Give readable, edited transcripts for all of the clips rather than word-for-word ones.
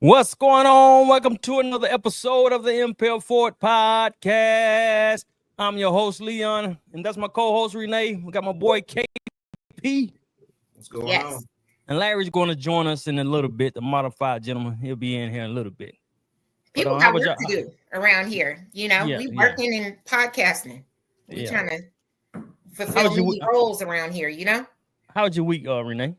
What's going on? Welcome to another episode of the Impel Fort Podcast. I'm your host, Leon, and that's my co-host, Renee. We got my boy, KP. What's going on? And Larry's going to join us in a little bit, the modified gentleman. He'll be in here in a little bit. People got work to do around here. You know, we working and podcasting. We trying to fulfill new roles around here, you know? How was your week, Renee?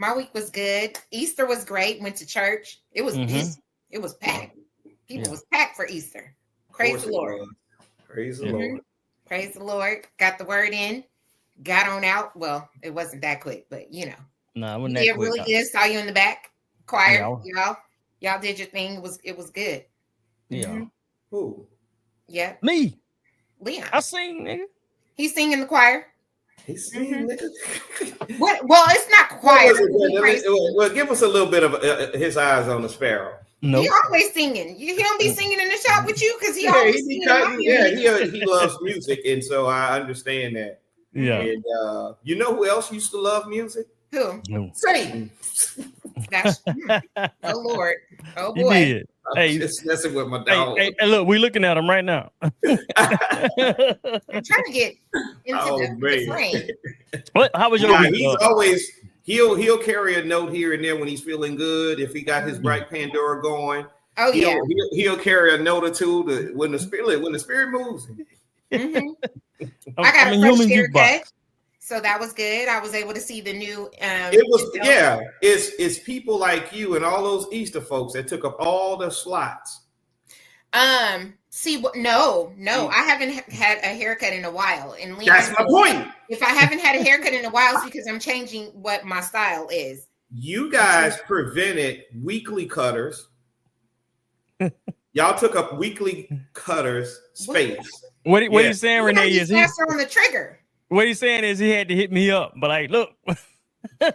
My week was good. Easter was great. Went to church. It was busy. It was packed. People was packed for Easter. Praise the Lord. Praise the Lord. Praise the Lord. Got the word in. Got on out. Well, it wasn't that quick, but you know. No, it wasn't that quick. Really good. Saw you in the back. Choir. Y'all did your thing. It was good. Yeah. Who? Yeah. Me. Leon. I sing, nigga. He's singing in the choir. He's singing, nigga. What? Well, it's not choir. Well, give us a little bit of his eyes on the sparrow. No. He always singing. He don't be singing in the shop with you because he always he loves music, and so I understand that. Yeah. And you know who else used to love music? Who? No. Satan. That's oh Lord. Oh boy. He did. I'm just messing with my dog. Hey, look, we looking at him right now. I'm trying to get into the frame. What? How was your week? He's always he'll carry a note here and there when he's feeling good. If he got his bright Pandora going, he'll carry a note or two when the spirit moves. Mm-hmm. I got a fresh haircut, so that was good. I was able to see the new. It's people like you and all those Easter folks that took up all the slots. No, I haven't had a haircut in a while, and Leon, that's my point. If I haven't had a haircut in a while, it's because I'm changing what my style is. You guys prevented weekly cutters. Y'all took up weekly cutters space. What he's saying, Renee, is he's on the trigger. What he's saying is he had to hit me up, but like, look. I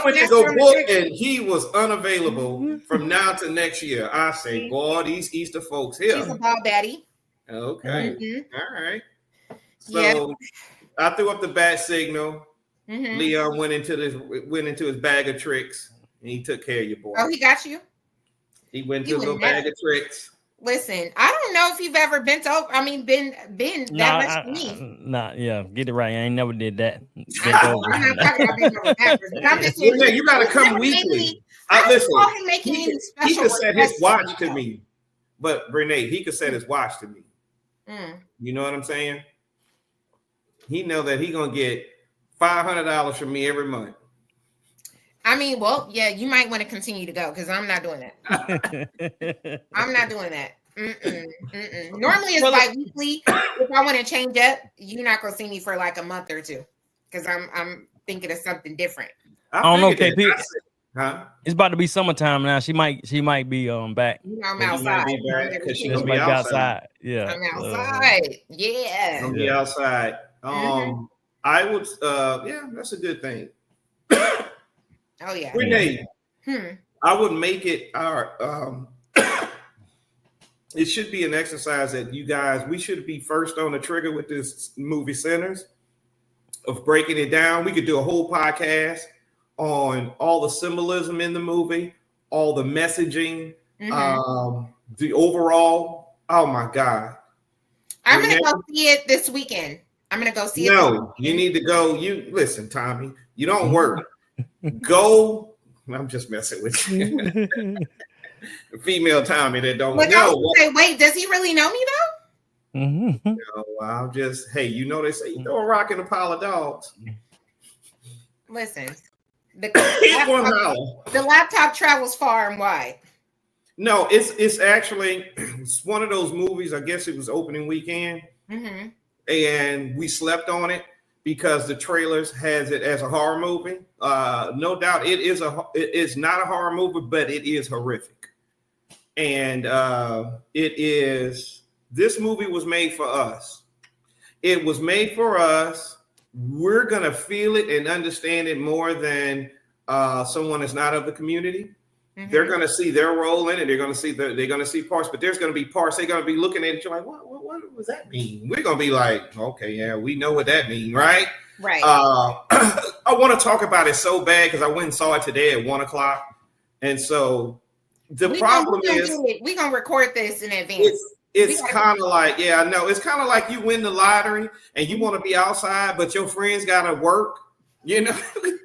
went to go book and he was unavailable from now to next year. I say, boy, these Easter folks here. He's a ball daddy. Okay. All right. So I threw up the bat signal. Leon went into his bag of tricks and he took care of your boy. Oh, he got you? He went to a little bag of tricks. Listen, I don't know if you've ever been that much to me. Get it right. I ain't never did that. I'm not talking about being over backwards. You got to come weekly. Listen, he could set his watch to me, but Renee, he could set his watch to me. You know what I'm saying? He know that he gonna get $500 from me every month. I mean, well, yeah, you might want to continue to go because I'm not doing that. I'm not doing that. Normally it's bi-weekly. If I want to change up, you're not gonna see me for like a month or two because I'm thinking of something different. I don't know, KP. It's about to be summertime now. She might be back. I'm outside. She might be outside. Yeah, I'm outside. Yeah, I'm be outside. I would. That's a good thing. Oh yeah, Renee. I would make it our. It should be an exercise that you guys. We should be first on the trigger with this movie Sinners, of breaking it down. We could do a whole podcast on all the symbolism in the movie, all the messaging, the overall. Oh my God! I'm gonna go see it this weekend. I'm gonna go see it. No, you need to go. You listen, Tommy. You don't work. Go. I'm just messing with you. Female Tommy that don't know. Wait, does he really know me though? No, I'll just. Hey, you know they say you throw a rock in a pile of dogs. Listen, the laptop travels far and wide. No, it's actually one of those movies. I guess it was opening weekend, and we slept on it because the trailers has it as a horror movie. No doubt, it is not a horror movie, but it is horrific. And this movie was made for us. It was made for us. We're gonna feel it and understand it more than someone that's not of the community. They're gonna see their role in it. They're gonna see parts, but there's gonna be parts they're gonna be looking at it. You're like, what does that mean? We're gonna be like, okay, yeah, we know what that means, right? Right. I want to talk about it so bad because I went and saw it today at 1:00. And so the problem is we're gonna record this in advance. It's kind of like, yeah, I know. It's kind of like you win the lottery and you want to be outside, but your friends got to work, you know?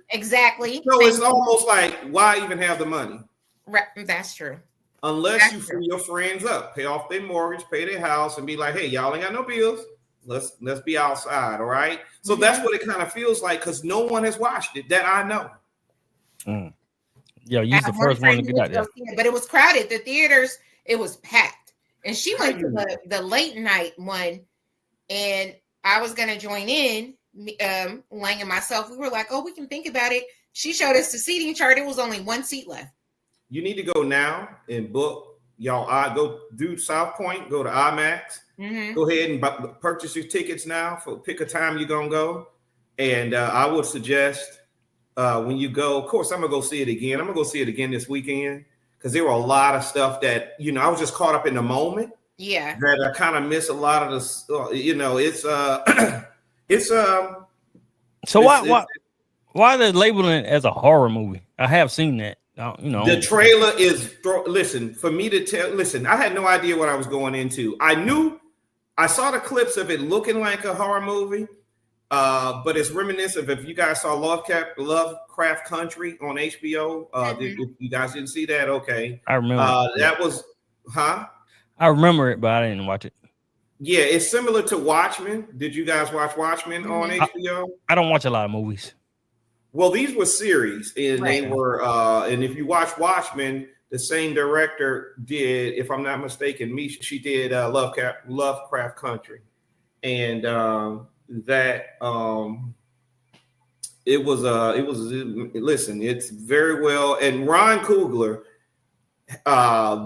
Exactly. So it's almost like, why even have the money? Right. That's true. Unless you free your friends up, pay off their mortgage, pay their house, and be like, hey, y'all ain't got no bills. Let's be outside, all right? So that's what it kind of feels like, because no one has watched it that I know. Mm. Yeah, you're the first one to get out there. But it was crowded. The theaters, it was packed. And she went to the late night one, and I was going to join in, Lang and myself. We were like, oh, we can think about it. She showed us the seating chart. It was only one seat left. You need to go now and book. Y'all, go do South Point, go to IMAX. Mm-hmm. Go ahead and purchase your tickets now. Pick a time you're going to go. And I would suggest when you go, of course, I'm going to go see it again. I'm going to go see it again this weekend. Because there were a lot of stuff that, I was just caught up in the moment. Yeah. That I kind of miss a lot of the, So why are they labeling it as a horror movie? I have seen that. The trailer is, for me to tell, I had no idea what I was going into. I saw the clips of it looking like a horror movie. But it's reminiscent of, if you guys saw Lovecraft Country on HBO. If you guys didn't see that, okay. I remember. That was, I remember it, but I didn't watch it. Yeah, it's similar to Watchmen. Did you guys watch Watchmen on HBO? I don't watch a lot of movies. Well, these were series, and they were, and if you watch Watchmen, the same director did, if I'm not mistaken, she did Lovecraft Country. And it's very well. And Ryan Coogler,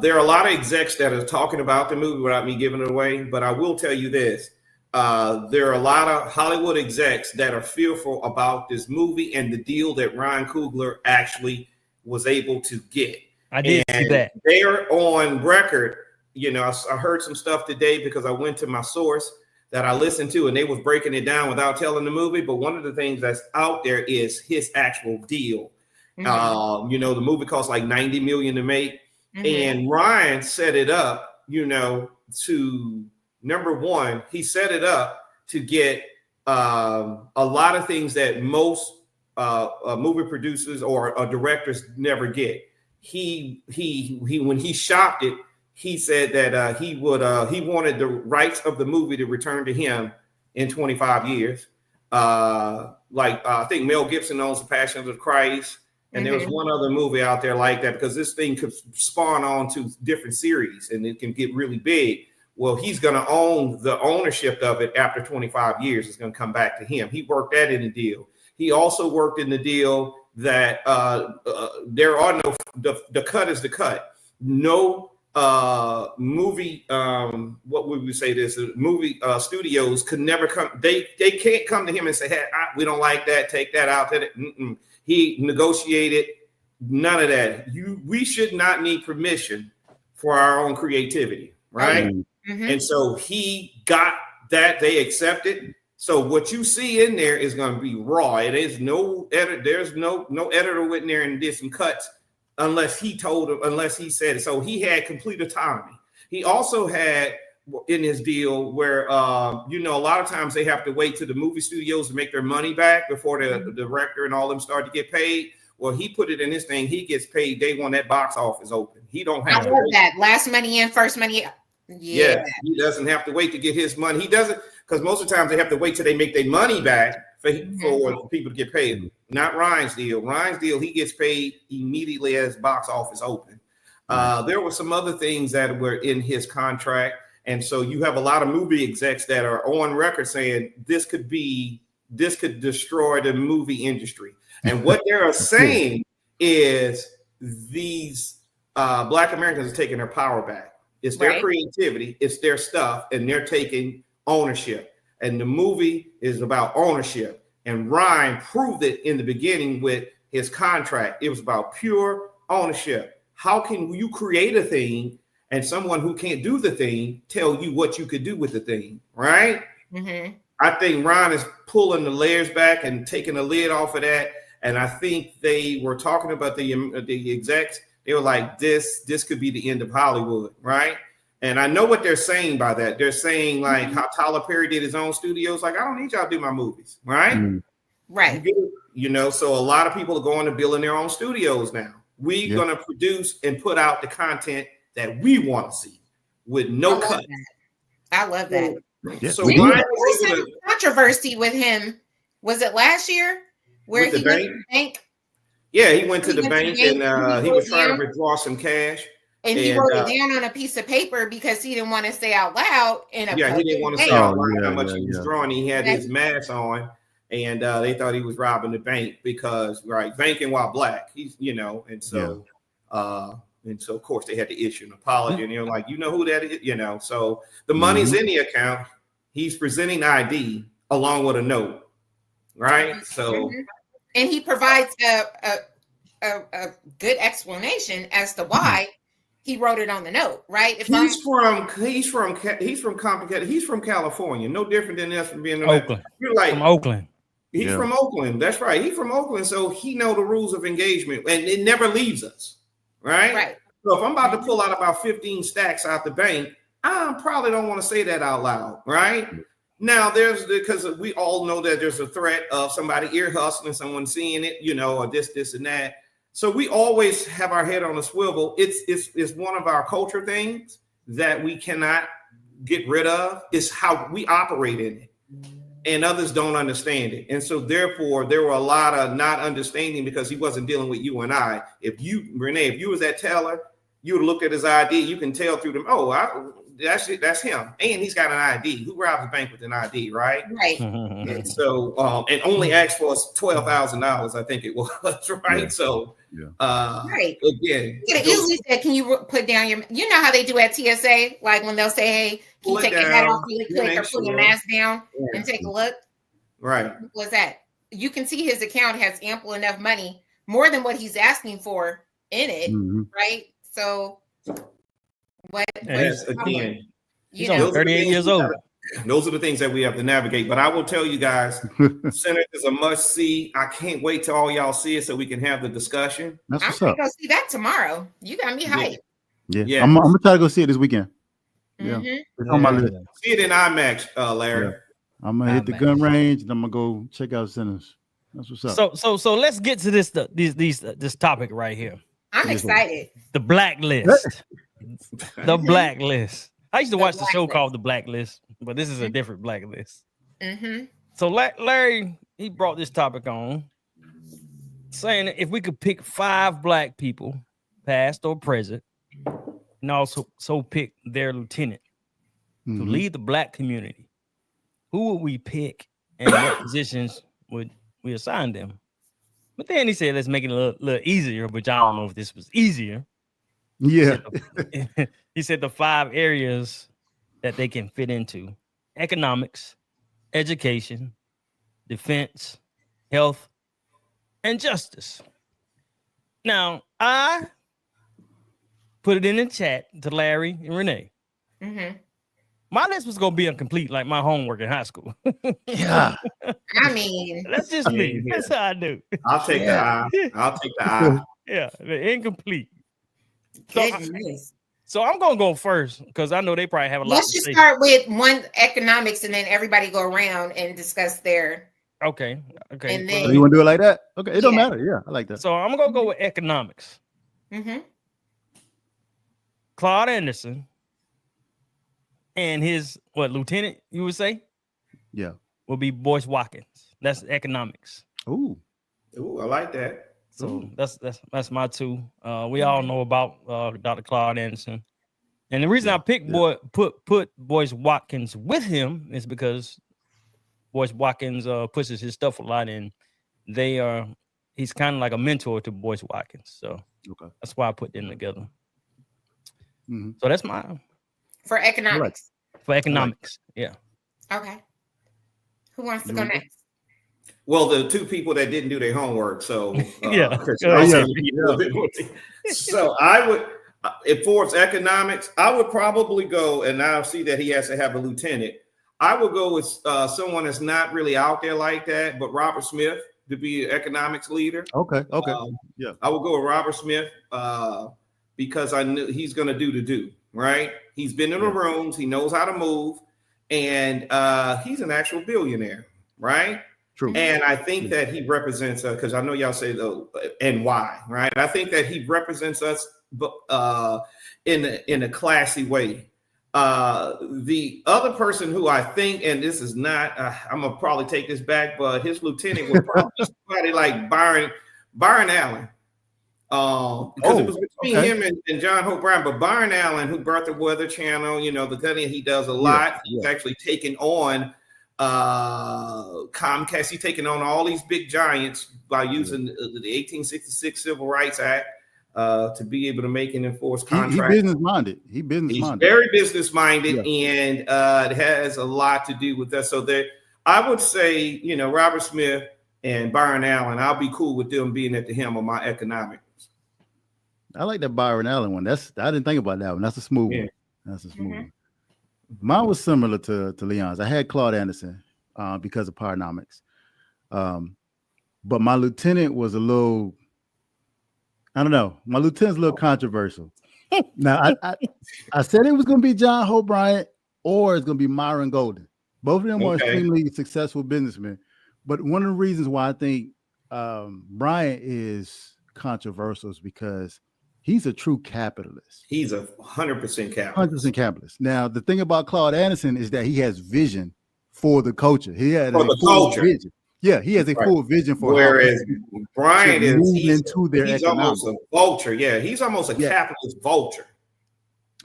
there are a lot of execs that are talking about the movie without me giving it away, but I will tell you this. There are a lot of Hollywood execs that are fearful about this movie and the deal that Ryan Coogler actually was able to get. I did see that. They are on record. I heard some stuff today because I went to my source that I listened to, and they was breaking it down without telling the movie. But one of the things that's out there is his actual deal. Mm-hmm. The movie cost like $90 million to make. Mm-hmm. And Ryan set it up, to number one, he set it up to get a lot of things that most movie producers or directors never get. He when he shopped it, he said that he wanted the rights of the movie to return to him in 25 years. I think Mel Gibson owns The Passion of the Christ. And there was one other movie out there like that, because this thing could spawn on to different series and it can get really big. Well, he's going to own the ownership of it after 25 years. It's going to come back to him. He worked that in the deal. He also worked in the deal that there are no, the cut is the cut. No movie, what would we say this? Movie studios could never come. They can't come to him and say, hey, we don't like that. Take that out. He negotiated none of that. We should not need permission for our own creativity, right? Mm-hmm. And so he got that. They accepted. So what you see in there is going to be raw. It is no edit. There's no editor went in there and did some cuts unless he told him, unless he said it. So he had complete autonomy. He also had in his deal where, a lot of times they have to wait till the movie studios to make their money back before the director and all them start to get paid. Well, he put it in his thing. He gets paid day one that box office open. He don't have to wait. That last money in, first money out. Yeah, he doesn't have to wait to get his money. He doesn't, because most of the times they have to wait till they make their money back for people to get paid. Not Ryan's deal. Ryan's deal, he gets paid immediately as box office open. There were some other things that were in his contract. And so you have a lot of movie execs that are on record saying this could destroy the movie industry. And what they're saying is these Black Americans are taking their power back. It's their creativity, it's their stuff, and they're taking ownership. And the movie is about ownership. And Ryan proved it in the beginning with his contract. It was about pure ownership. How can you create a thing and someone who can't do the thing tell you what you could do with the thing, right? Mm-hmm. I think Ryan is pulling the layers back and taking the lid off of that. And I think they were talking about the execs. They were like, this could be the end of Hollywood, right? And I know what they're saying by that. They're saying like how Tyler Perry did his own studios. Like, I don't need y'all to do my movies, right? Right. You know, so a lot of people are going to building their own studios now. We're going to produce and put out the content that we want to see with no cut. I love that. Yeah. So why was some controversy with him? Was it last year where he went to the bank? Yeah, he went to the bank and he was trying to withdraw some cash. And he wrote it down on a piece of paper because he didn't want to say out loud. He didn't want to say out loud how much he was drawing. He had his mask on, and they thought he was robbing the bank because banking while black. He's and so of course they had to issue an apology, and they're like, you know who that is, so the money's in the account. He's presenting ID along with a note, right? So, and he provides a good explanation as to why. He wrote it on the note, right? He's from California, no different than us from being Oakland. You're like from Oakland. He's from Oakland. That's right. He's from Oakland, so he know the rules of engagement, and it never leaves us, right? Right. So if I'm about to pull out about 15 stacks out the bank, I probably don't want to say that out loud, right? Now because we all know that there's a threat of somebody ear hustling, someone seeing it, or this and that. So we always have our head on a swivel. It's one of our culture things that we cannot get rid of. It's how we operate in it, and others don't understand it. And so therefore, there were a lot of not understanding because he wasn't dealing with you and I. If you was that teller, you would look at his ID. You can tell through them. Oh, that's him, and he's got an ID. Who robs a bank with an ID, right? Right. And so, and only asked for $12,000, I think it was, right? Yeah. So, right. Again, you could easily say, "Can you put down your?" You know how they do at TSA, like when they'll say, "Hey, can you take your hat off really quick, or put your mask down and take a look?" Right. Was that you can see his account has ample enough money, more than what he's asking for in it, right? So. Again, he's only 38 years old. Those are the things that we have to navigate. But I will tell you guys, Senate is a must see. I can't wait till all y'all see it so we can have the discussion. I'm gonna go see that tomorrow. You got me hyped. Yeah. I'm gonna try to go see it this weekend. Yeah, it's on my list. See it in IMAX, Larry. Yeah. I'm gonna hit the gun range and I'm gonna go check out Sinners. That's what's up. So let's get to this topic right here. I'm excited. The Blacklist. The Blacklist. I used to watch the show called The Blacklist, but this is a different Blacklist. So Larry, he brought this topic on, saying that if we could pick 5 black people, past or present, and also pick their lieutenant to lead the black community, who would we pick and what positions would we assign them? But then he said, let's make it a little easier, which I don't know if this was easier. Yeah. He said the 5 areas that they can fit into: economics, education, defense, health, and justice. Now, I put it in the chat to Larry and Renee. My list was going to be incomplete, like my homework in high school. Yeah. I mean, that's just me. That's how I do. I'll take the I. Yeah, incomplete. So I'm gonna go first because I know they probably have a lot. Let's just start with one economics and then everybody go around and discuss their. Okay. And then you want to do it like that? Okay, it don't matter. Yeah, I like that. So I'm gonna go with economics. Claude Anderson and his lieutenant, you would say? Yeah, will be Boyce Watkins. That's economics. Ooh, I like that. So that's my 2. We all know about Dr. Claude Anderson, and the reason I picked put Boyce Watkins with him is because Boyce Watkins pushes his stuff a lot, and he's kind of like a mentor to Boyce Watkins. So that's why I put them together. So that's mine for economics. For economics, yeah. Okay. Who wants to go next? Well, the 2 people that didn't do their homework. So So I would, if for economics, I would probably go, and now see that he has to have a lieutenant. I would go with someone that's not really out there like that, but Robert Smith. to be an economics leader. Okay. Yeah. I would go with Robert Smith because I knew he's going to do, right? He's been in the rooms. He knows how to move. And he's an actual billionaire, right? True. And I think that he represents because I know y'all say and why, right? I think that he represents us in a classy way. The other person who I think, and this is not, I'm gonna probably take this back, but his lieutenant would probably be somebody like Byron Allen. Because it was between him and John Hope Brown, but Byron Allen, who brought the Weather Channel, the thing he does a lot. He's actually taken on Comcast. He's taken on all these big giants by using the 1866 Civil Rights Act to be able to make and enforce contracts. He's business-minded. He's very business-minded, and it has a lot to do with that. So I would say, Robert Smith and Byron Allen, I'll be cool with them being at the helm of my economics. I like that Byron Allen one. I didn't think about that one. That's a smooth one. That's a smooth one. Mine was similar to Leon's. I had Claude Anderson because of Powernomics. But my lieutenant was a little, I don't know. My lieutenant's a little controversial. Now, I said it was going to be John Hope Bryant or it's going to be Myron Golden. Both of them are extremely successful businessmen. But one of the reasons why I think Bryant is controversial is because he's a true capitalist. He's 100% capitalist. 100% capitalist. Now, the thing about Claude Anderson is that he has vision for the culture. He has a full vision. Yeah, he has a full vision for. Whereas Bryant he's almost a vulture. Yeah, he's almost a capitalist vulture.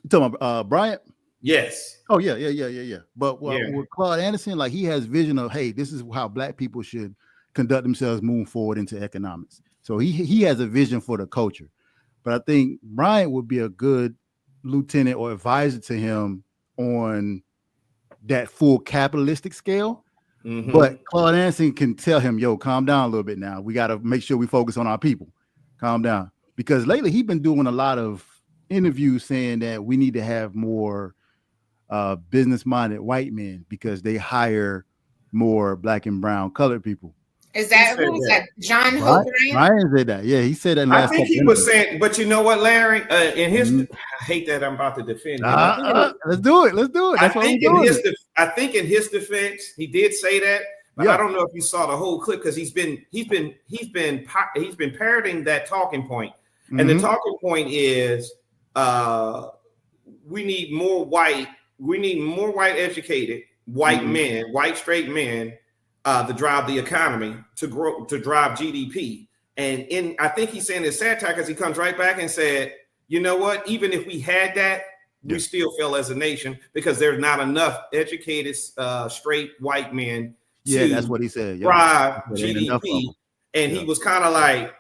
You talking about Bryant? Yes. Oh yeah. But with Claude Anderson, like he has vision of, hey, this is how Black people should conduct themselves moving forward into economics. So he has a vision for the culture. But I think Bryant would be a good lieutenant or advisor to him on that full capitalistic scale. Mm-hmm. But Claude Anderson can tell him, yo, calm down a little bit now. We got to make sure we focus on our people. Calm down. Because lately he's been doing a lot of interviews saying that we need to have more business-minded white men because they hire more Black and brown colored people. Is that who was that? John Hope Bryant? Ryan said that. Yeah, he said that. I think he was saying, but you know what, Larry? In his, I hate that I'm about to defend him. Let's do it. That's what I think in his defense, he did say that, but I don't know if you saw the whole clip because he's been parroting that talking point, and the talking point is we need more white educated white men, white straight men. To drive the economy, to drive GDP. And I think he's saying this satire because he comes right back and said, you know what, even if we had that, we still fail as a nation because there's not enough educated, straight white men to that's what he said. Drive GDP. And he was kind of like,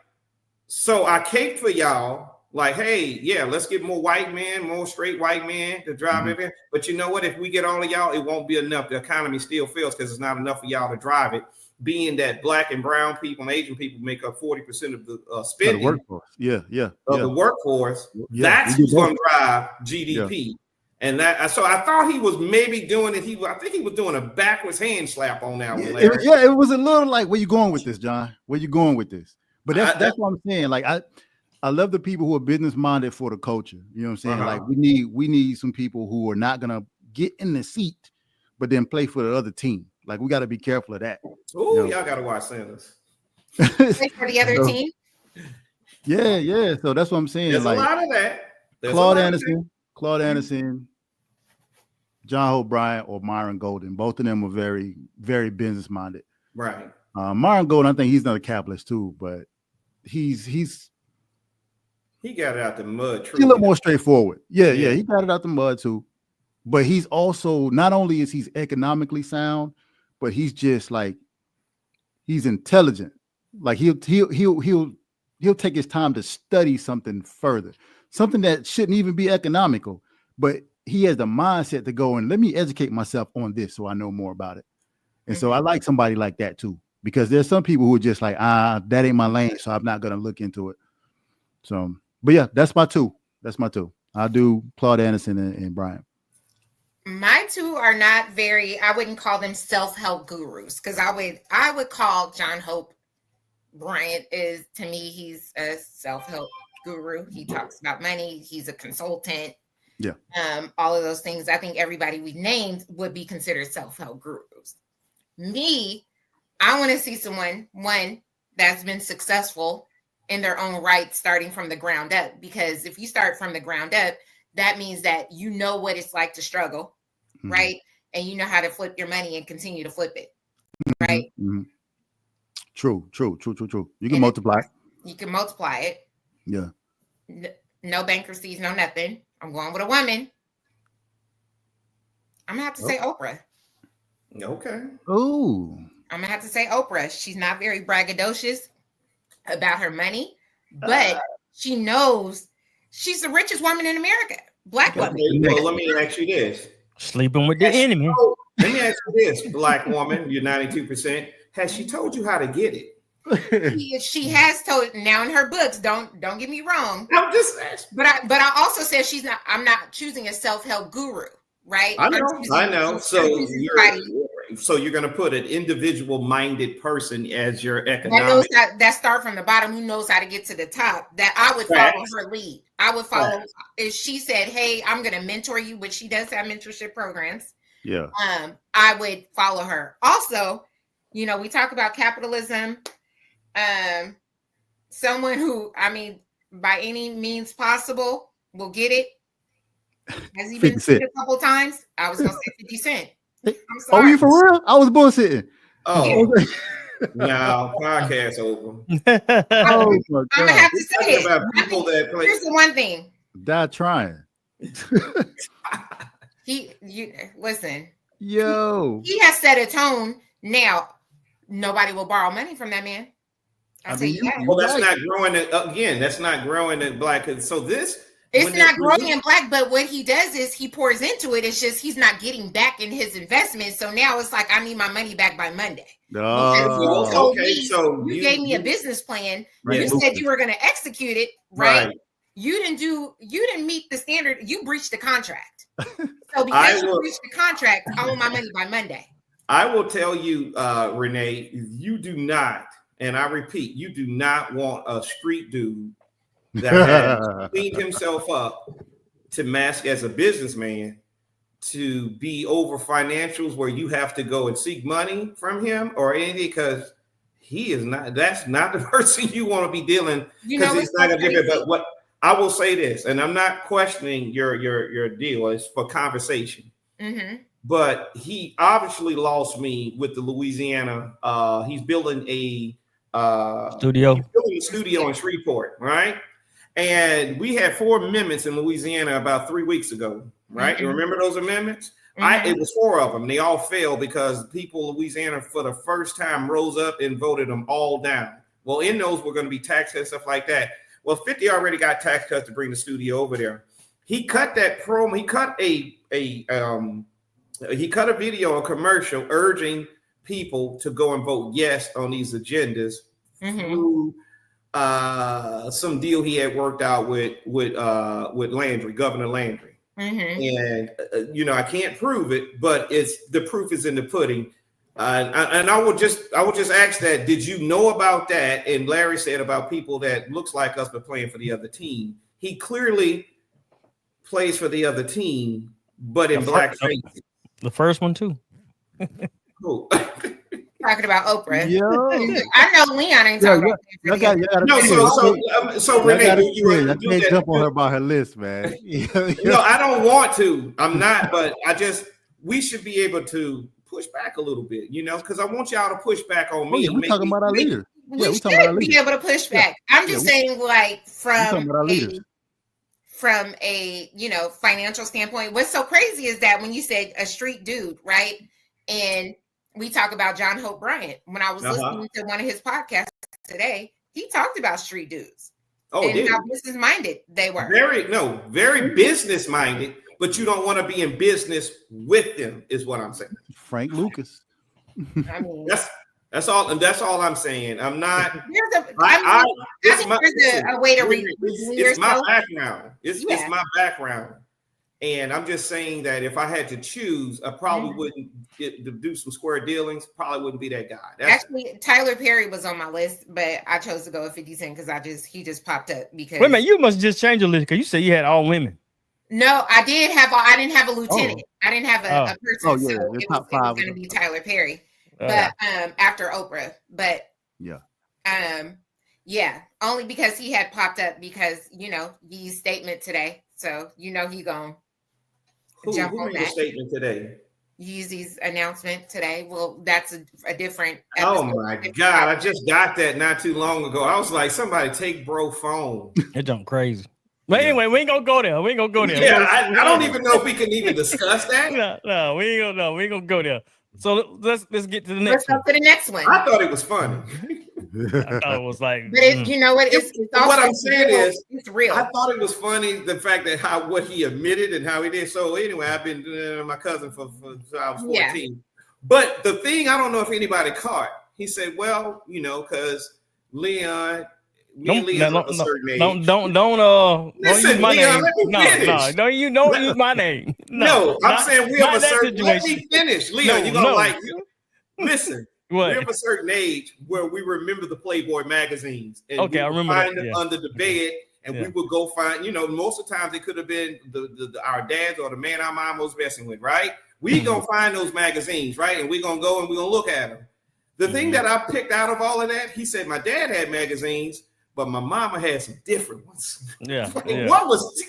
so I cake for y'all. Like, hey, let's get more white men, more straight white men to drive it. But you know what? If we get all of y'all, it won't be enough. The economy still fails because it's not enough for y'all to drive it. Being that Black and brown people and Asian people make up 40% of the spending. The workforce. The workforce. That's who's going to drive GDP. And so I thought he was maybe doing it. I think he was doing a backwards hand slap on that one. It was a little like, where you going with this, John? Where you going with this? But that's what I'm saying. Like I love the people who are business minded for the culture. You know what I'm saying? Like we need some people who are not gonna get in the seat, but then play for the other team. Like we got to be careful of that. Oh, y'all gotta watch Sanders. Play for the other team. Yeah. So that's what I'm saying. There's a lot of that. Claude Anderson, John Hope Bryant, or Myron Golden. Both of them were very, very business minded. Right. Myron Golden, I think he's not a capitalist too, but he got it out the mud. He's a little more straightforward. Yeah, he got it out the mud too. But he's also, not only is he's economically sound, but he's just like, he's intelligent. Like he'll take his time to study something further, something that shouldn't even be economical. But he has the mindset to go and let me educate myself on this so I know more about it. And so I like somebody like that too, because there's some people who are just like, that ain't my lane, so I'm not gonna look into it. So. But yeah, that's my two. I'll do Claude Anderson and Bryant. My two are not I wouldn't call them self-help gurus because I would call John Hope Bryant is, to me, he's a self-help guru. He talks about money. He's a consultant. Yeah. All of those things. I think everybody we named would be considered self-help gurus. Me, I want to see someone, one, that's been successful in their own right, starting from the ground up. Because if you start from the ground up, that means that you know what it's like to struggle, right? And you know how to flip your money and continue to flip it, right? True. You can multiply. You can multiply it. Yeah. No bankruptcies, no nothing. I'm going with a woman. I'm gonna have to say Oprah. Okay. Ooh. I'm gonna have to say Oprah. She's not very braggadocious about her money, but she knows she's the richest woman in America. Black woman. Well, let me ask you this. Sleeping with the enemy. Let me ask you this, Black woman, you're 92%. Has she told you how to get it? She has told. Now in her books, don't get me wrong. I'm just asking. But I also said she's not. I'm not choosing a self-help guru, right? I know. So you're going to put an individual-minded person as your economic. That start from the bottom. Who knows how to get to the top? That I would follow her lead. I would follow. If she said, "Hey, I'm going to mentor you," which she does have mentorship programs. Yeah. I would follow her. Also, we talk about capitalism. Someone who, by any means possible, will get it. Has he been sick a couple times? I was gonna say 50 Cent. I'm sorry. Oh, you for real? I was bullshitting. Oh, no, podcast over. Oh my God. I'm gonna have to say it. About people that play. Here's the one thing. Die trying. Listen. Yo. He has set a tone. Now, nobody will borrow money from that man. Well, that's not growing it again. That's not growing in Black. So this. It's not growing in Black, but what he does is he pours into it. It's just he's not getting back in his investment. So now it's like, I need my money back by Monday. So you gave me a business plan. Right. You said you were going to execute it, right? You didn't meet the standard. You breached the contract. So because you breached the contract, I want my money by Monday. I will tell you, Renee, you do not, and I repeat, you do not want a street dude that has cleaned himself up to mask as a businessman to be over financials where you have to go and seek money from him or anything, because he is not. That's not the person you want to be dealing, because he's not gonna give it. But what I will say this, and I'm not questioning your deal. It's for conversation. But he obviously lost me with the Louisiana. He's building a studio. He's building a studio in Shreveport, right? And we had 4 amendments in Louisiana about 3 weeks ago, right? You remember those amendments? It was 4 of them. They all failed because people in Louisiana for the first time rose up and voted them all down. Well, in those were going to be tax cuts and stuff like that. Well, 50 already got tax cuts to bring the studio over there. He cut that promo. He cut a video, a commercial urging people to go and vote yes on these agendas through some deal he had worked out with Landry, Governor Landry. And I can't prove it, but the proof is in the pudding. And I will just ask that, did you know about that? And Larry said about people that looks like us but playing for the other team. He clearly plays for the other team, but in blackface. The first one too. Cool. Talking about Oprah. I know Leon ain't talking about. So Renee, you can't jump on her about her list, man. I don't want to. I'm not, but we should be able to push back a little bit, because I want y'all to push back on me. We're talking about our leaders. We should be able to push back. I'm just saying, like, from a financial standpoint, what's so crazy is that when you said a street dude, right? And we talk about John Hope Bryant. When I was listening to one of his podcasts today, he talked about street dudes and how business minded they were. Very business minded, but you don't want to be in business with them, is what I'm saying. Frank Lucas. I mean, that's all, and that's all I'm saying. I'm not. There's a way to read. It's my background. It's my background, And I'm just saying that if I had to choose, I probably wouldn't get to do some square dealings. Probably wouldn't be that guy. Actually, Tyler Perry was on my list, but I chose to go with 50 Cent because he just popped up. Because wait a minute, you must just change your list because you said you had all women. No, I didn't have a lieutenant. I didn't have a person. Oh yeah, so it was going to be Tyler Perry, but after Oprah. But only because he had popped up because Yee's statement today. So he gonna jump on that statement today. Yeezy's announcement today. Well, that's a different episode. Oh my God, I just got that not too long ago. I was like, somebody take bro phone. It jumped crazy. But anyway, we ain't gonna go there. Yeah, I don't even know if we can even discuss that. No, we ain't gonna go there. So let's get to the next one. Let's go to the next one. I thought it was funny. I thought it was like, but you know what? It's also what I'm saying is, it's real. I thought it was funny the fact that what he admitted and how he did. So anyway, I've been doing my cousin for I was 14. Yeah. But the thing I don't know if anybody caught. He said, "Well, because Leon." Don't use my name. No, you don't use my name. No, I'm saying we have a certain. Let me finish, Leon. You're gonna like. Listen, we have a certain age where we remember the Playboy magazines. And I remember find them under the bed, and we would go find. Most of the times it could have been our dads or the man our mom was messing with. Right? We gonna find those magazines, right? And we're gonna go and we're gonna look at them. The thing that I picked out of all of that, he said, my dad had magazines. But my mama had some different ones. Yeah. What was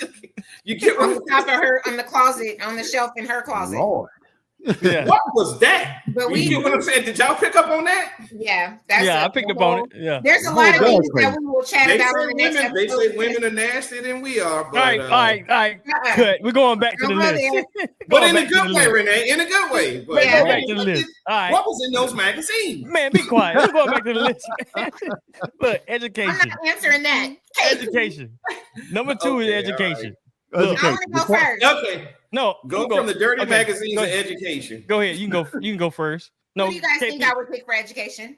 you get on the top of her on the closet, on the shelf in her closet? Lord. Yeah. What was that? But you know what I'm saying? Did y'all pick up on that? Yeah, I picked up on it. Yeah, there's a lot of things that we will chat about on the next episode. They say women are nastier than we are. But, all right. Good. We're going back to the list. But in a good way, Renee. In a good way. But go back to the list. All right. What was in those magazines? Man, be quiet. We're going back to the list. Look, education. I'm not answering that. Education. Number 2 is education. Look, I want to go first. Okay. No, go from the dirty magazines to education. Go ahead. You can go first. No, who do you guys think I would pick for education?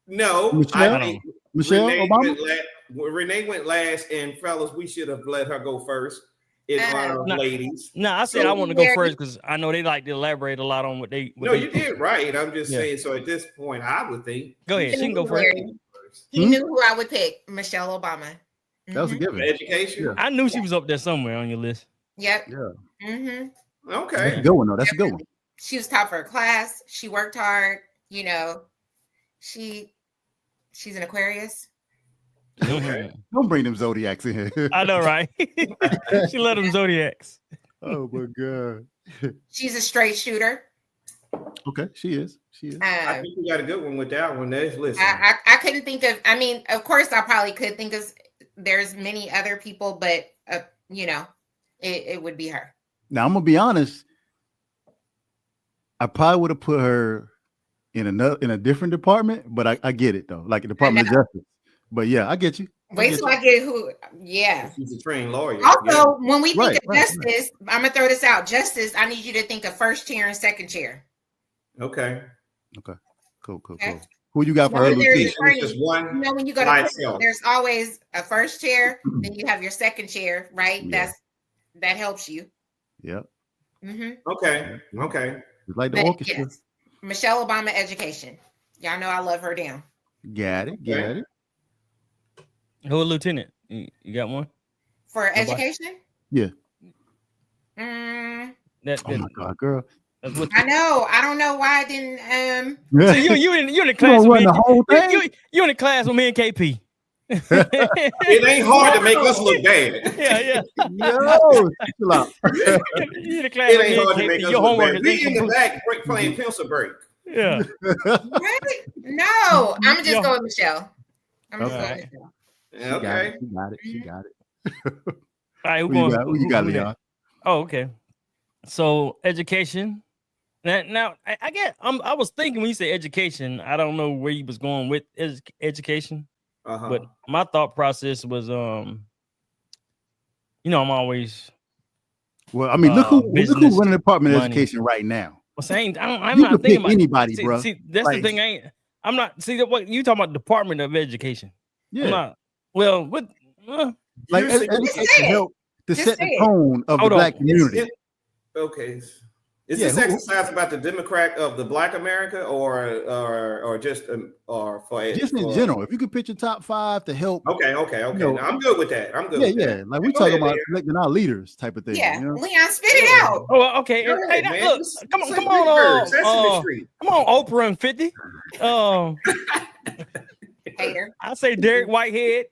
No, Michelle Obama. Renee went last, and fellas, we should have let her go first. In honor of ladies. No, I said I want to go first because I know they like to elaborate a lot on what they. You did right. I'm just saying. So at this point, I would think. Go ahead. She can go first. You knew who I would pick, Michelle Obama. That was a given. Education. Yeah. I knew she was up there somewhere on your list. Yep. Yeah. Okay. That's a good one, though. That's a good one. She was top of her class. She worked hard. She's an Aquarius. Okay. Don't bring them zodiacs in here. I know, right? She let them zodiacs. Oh my God. She's a straight shooter. Okay, she is. I think you got a good one with that one. Listen. I couldn't think of. I mean, of course, I probably could think of. There's many other people, but it would be her. Now I'm gonna be honest. I probably would have put her in a different department, but I get it though, like the Department of Justice. But yeah, I get you. Wait till I get who. Yeah, she's a trained lawyer. Also, when we think of justice, I'm gonna throw this out. Justice, I need you to think of first chair and second chair. Okay. Cool. Who you got for her? Just one. When you go to prison, there's always a first chair, then you have your second chair, right? Yeah. That helps you. Yep. Okay. It's like the orchestra. Yes. Michelle Obama education. Y'all know I love her down. Got it. Who a lieutenant? You got one? For education? Yeah. Oh my God, girl. I know. I don't know why I didn't. So you in the class with me? The whole thing? You in the class with me and KP? It ain't hard to make us look bad. Yeah. Yo, chill out. You in the class? It ain't hard to make us look bad. We in the back break playing pencil break. Yeah. Right? No, I'm just going with Michelle. Okay. She got it. All right, who you got, Leon? Oh, okay. So education. Now I get. I was thinking when you say education, I don't know where you was going with education, but my thought process was, I'm always. Well, I mean, look who's running the Department of Education right now. Well, saying I'm not thinking about anybody, bro. See, that's the thing. I'm not. See what you talking about? Department of Education. Yeah. Well, what? Education help to set the tone of the black community. Okay. Is this exercise about the Democrat of the Black America or just or for just in general? If you could pitch your top 5 to help. Okay. You know, I'm good with that. I'm good. Yeah, with that. Like we talking about selecting our leaders type of thing. Yeah, you know? Leon, spit it out. Oh, okay. Hey, look, come on, come on, Oprah and 50. Hater. I say Derek Whitehead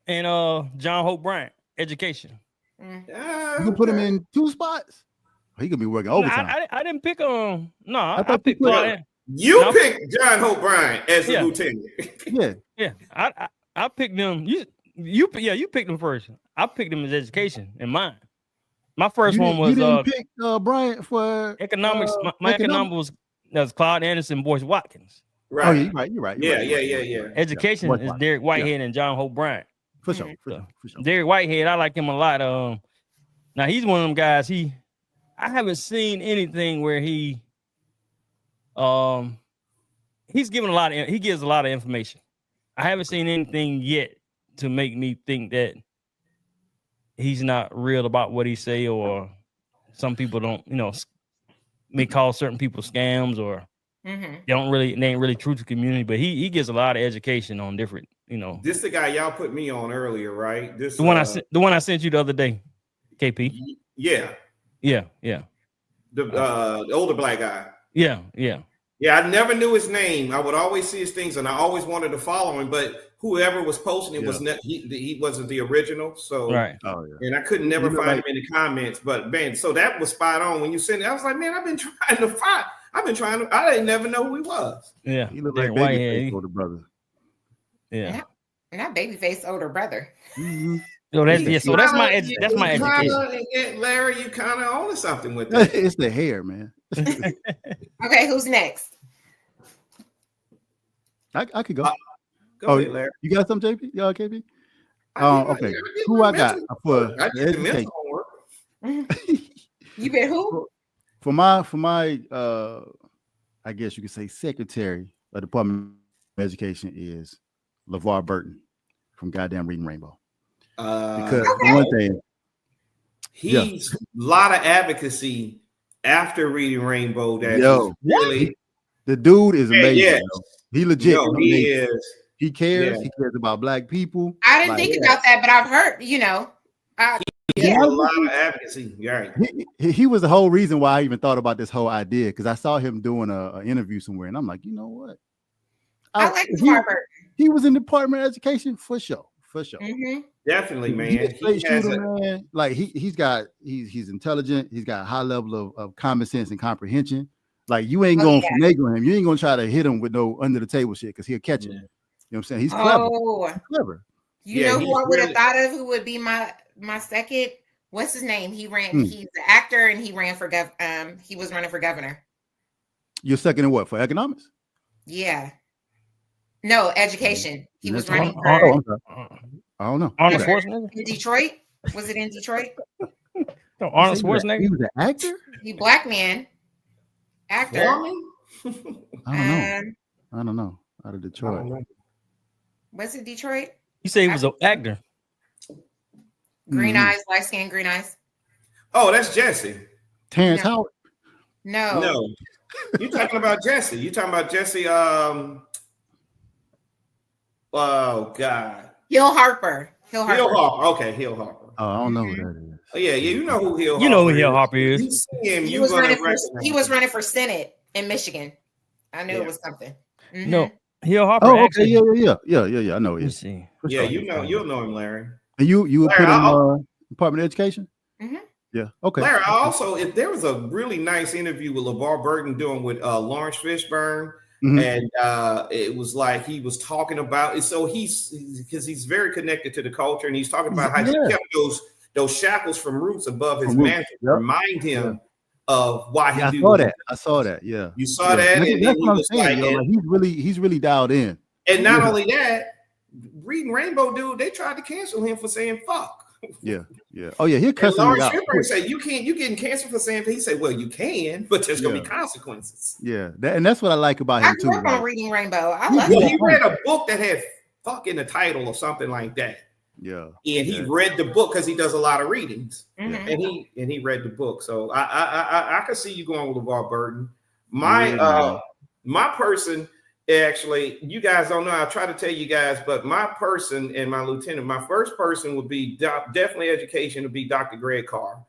and John Hope Bryant, education. You can put him in 2 spots. He could be working overtime. I didn't pick him. No, I picked Claude. You picked John Hope Bryant as the lieutenant. Yeah. I picked them. You picked him first. I picked him as education in mine. My first one was you didn't pick Bryant for economics. My economics was Claude Anderson, Boyce Watkins. Right. Oh, you're right. Yeah. Education is Derek Whitehead and John Hope Bryant. For sure. Derek Whitehead, I like him a lot. Now he's one of them guys. I haven't seen anything where he's given he gives a lot of information. I haven't seen anything yet to make me think that he's not real about what he say, or some people don't, may call certain people scams, or they ain't really true to the community, but he gives a lot of education on different, This is the guy y'all put me on earlier, right? This the one I sent you the other day, KP. Yeah. The older black guy. Yeah. I never knew his name. I would always see his things, and I always wanted to follow him. But whoever was posting it was he wasn't the original. So right. And I couldn't never find him in the comments. But man, so that was spot on when you sent it. I was like, man, I've been trying to find. I didn't never know who he was. Yeah, he looked like Babyface older brother. Yeah, not Babyface older brother. Mm-hmm. So that's my education. Larry, you kind of own something with that. It's the hair, man. Okay, who's next? I could go. Go ahead, Larry. You got some, JP? Y'all, KP? Okay. Who I got for the education? You bet who? For my I guess you could say secretary of the Department of Education is LeVar Burton from goddamn Reading Rainbow. Because one thing, he's a lot of advocacy after Reading Rainbow. That really, the dude is amazing. Yes. He legit. He is. He cares. Yeah. He cares about black people. I didn't think about that, but I've heard. He has a lot of advocacy. Right. He was the whole reason why I even thought about this whole idea, because I saw him doing an interview somewhere, and I'm like, you know what? I like LeVar Burton. He was in the Department of Education for sure. Mm-hmm. Definitely, man. Man. Like he's intelligent. He's got a high level of common sense and comprehension. Like you ain't going to finagle him. You ain't going to try to hit him with no under the table shit, because he'll catch it. You know what I'm saying? He's clever. He's clever. You know who I would have thought of who would be my second? What's his name? He ran. He's an actor, and he ran for he was running for governor. You're second in what, for economics? Yeah. No, education. He was running for. I don't know. Arnold Schwarzenegger in Detroit. Was it in Detroit? No, Arnold Schwarzenegger. He was an actor. He black man. Actor. I don't know. Out of Detroit. Was it Detroit? You say he was an actor. Green eyes, light skin, green eyes. Oh, that's Jesse. Terrence Howard. No. You're talking about Jesse. You're talking about Jesse. Oh God. Hill Harper. Okay, Hill Harper. Oh, I don't know who that is. Oh, yeah, you know who Hill Harper is. You know who Hill Harper is. You see him, he was running for Senate in Michigan. I knew it was something. Mm-hmm. No, Hill Harper. Oh, okay, yeah. I know it. See. Yeah, you'll know him, Larry. And you would put him Department of Education? Mm-hmm. Yeah, okay. Larry, if there was a really nice interview with LeVar Burton doing with Lawrence Fishburne. Mm-hmm. And it was like he was talking about it. So he's very connected to the culture, and he's talking about how he kept those shackles from roots above his mantle to remind him of why he did. I saw that. Yeah, you saw that. And that's what I'm saying. Like, he's really dialed in. And not only that, Reading Rainbow dude, they tried to cancel him for saying fuck. Yeah. Oh yeah, he'll cuss me out. Lawrence Fishburne said, "You can't. You getting canceled for saying." He said, "Well, you can, but there's gonna be consequences." Yeah, and that's what I like about him too. I grew up on Reading Rainbow. I love it. He read a book that had "fuck" in the title or something like that. Yeah. And he read the book because he does a lot of readings. And he read the book. So I could see you going with LeVar Burton. My person, actually, you guys don't know. I'll try to tell you guys, but my person and my lieutenant, my first person would be definitely education, would be Dr. Greg Carr.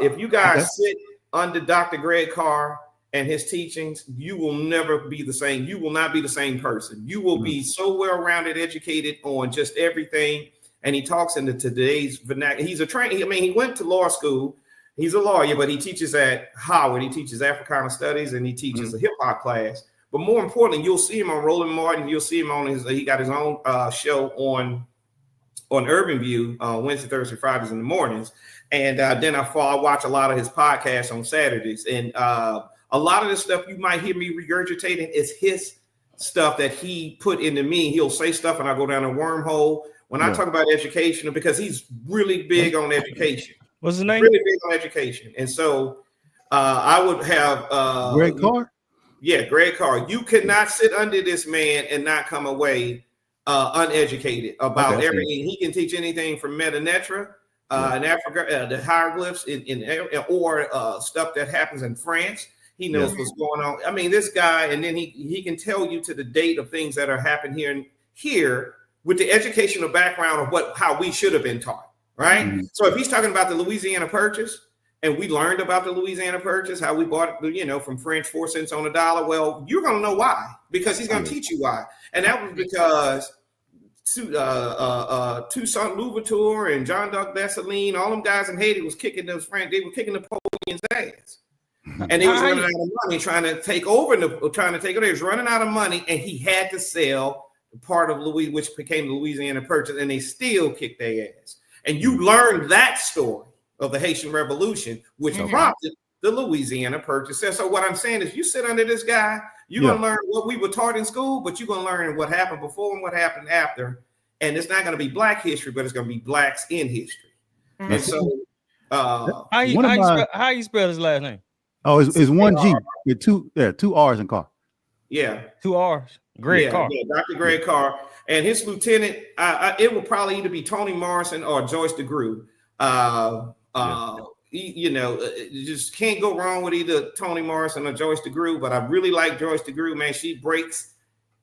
If you guys sit under Dr. Greg Carr and his teachings, you will never be the same. You will not be the same person. You will be so well-rounded, educated on just everything. And he talks into today's vernacular. He's a trained. I mean, he went to law school. He's a lawyer, but he teaches at Howard. He teaches Africana Studies and he teaches a hip hop class. But more importantly, you'll see him on Roland Martin. You'll see him on he got his own show on Urban View Wednesday, Thursday, Fridays in the mornings. And then I watch a lot of his podcasts on Saturdays. And a lot of the stuff you might hear me regurgitating is his stuff that he put into me. He'll say stuff and I go down a wormhole. When I talk about education, because he's really big on education. What's his name? Really big on education. And so I would have Greg Carr. Yeah, Greg Carr. You cannot sit under this man and not come away uneducated about everything. He can teach anything from Meta Netra in Africa, the hieroglyphs or stuff that happens in France. He knows what's going on. I mean, this guy, and then he can tell you to the date of things that are happening here with the educational background of how we should have been taught, right? So if he's talking about the Louisiana Purchase, and we learned about the Louisiana Purchase, how we bought it, from French 4 cents on the dollar, well, you're going to know why, because he's going to teach you why. And that was because Toussaint Louverture and John Duc Dessalines, all them guys in Haiti was kicking those French, they were kicking Napoleon's ass. And they was running out of money, trying to take over. They was running out of money, and he had to sell part of Louis, which became the Louisiana Purchase, and they still kicked their ass. And you learned that story of the Haitian Revolution, which prompted the Louisiana Purchase. So what I'm saying is, you sit under this guy, you're gonna learn what we were taught in school, but you're gonna learn what happened before and what happened after. And it's not gonna be Black history, but it's gonna be Blacks in history. And so, how you spell his last name? Oh, it's one G with two R's in Carr. Yeah, 2 R's. Greg Carr. Yeah, Dr. Greg Carr. And his lieutenant, it will probably either be Toni Morrison or Joyce DeGruy. You just can't go wrong with either Toni Morrison or Joyce DeGruy, but I really like Joyce DeGruy, man. She breaks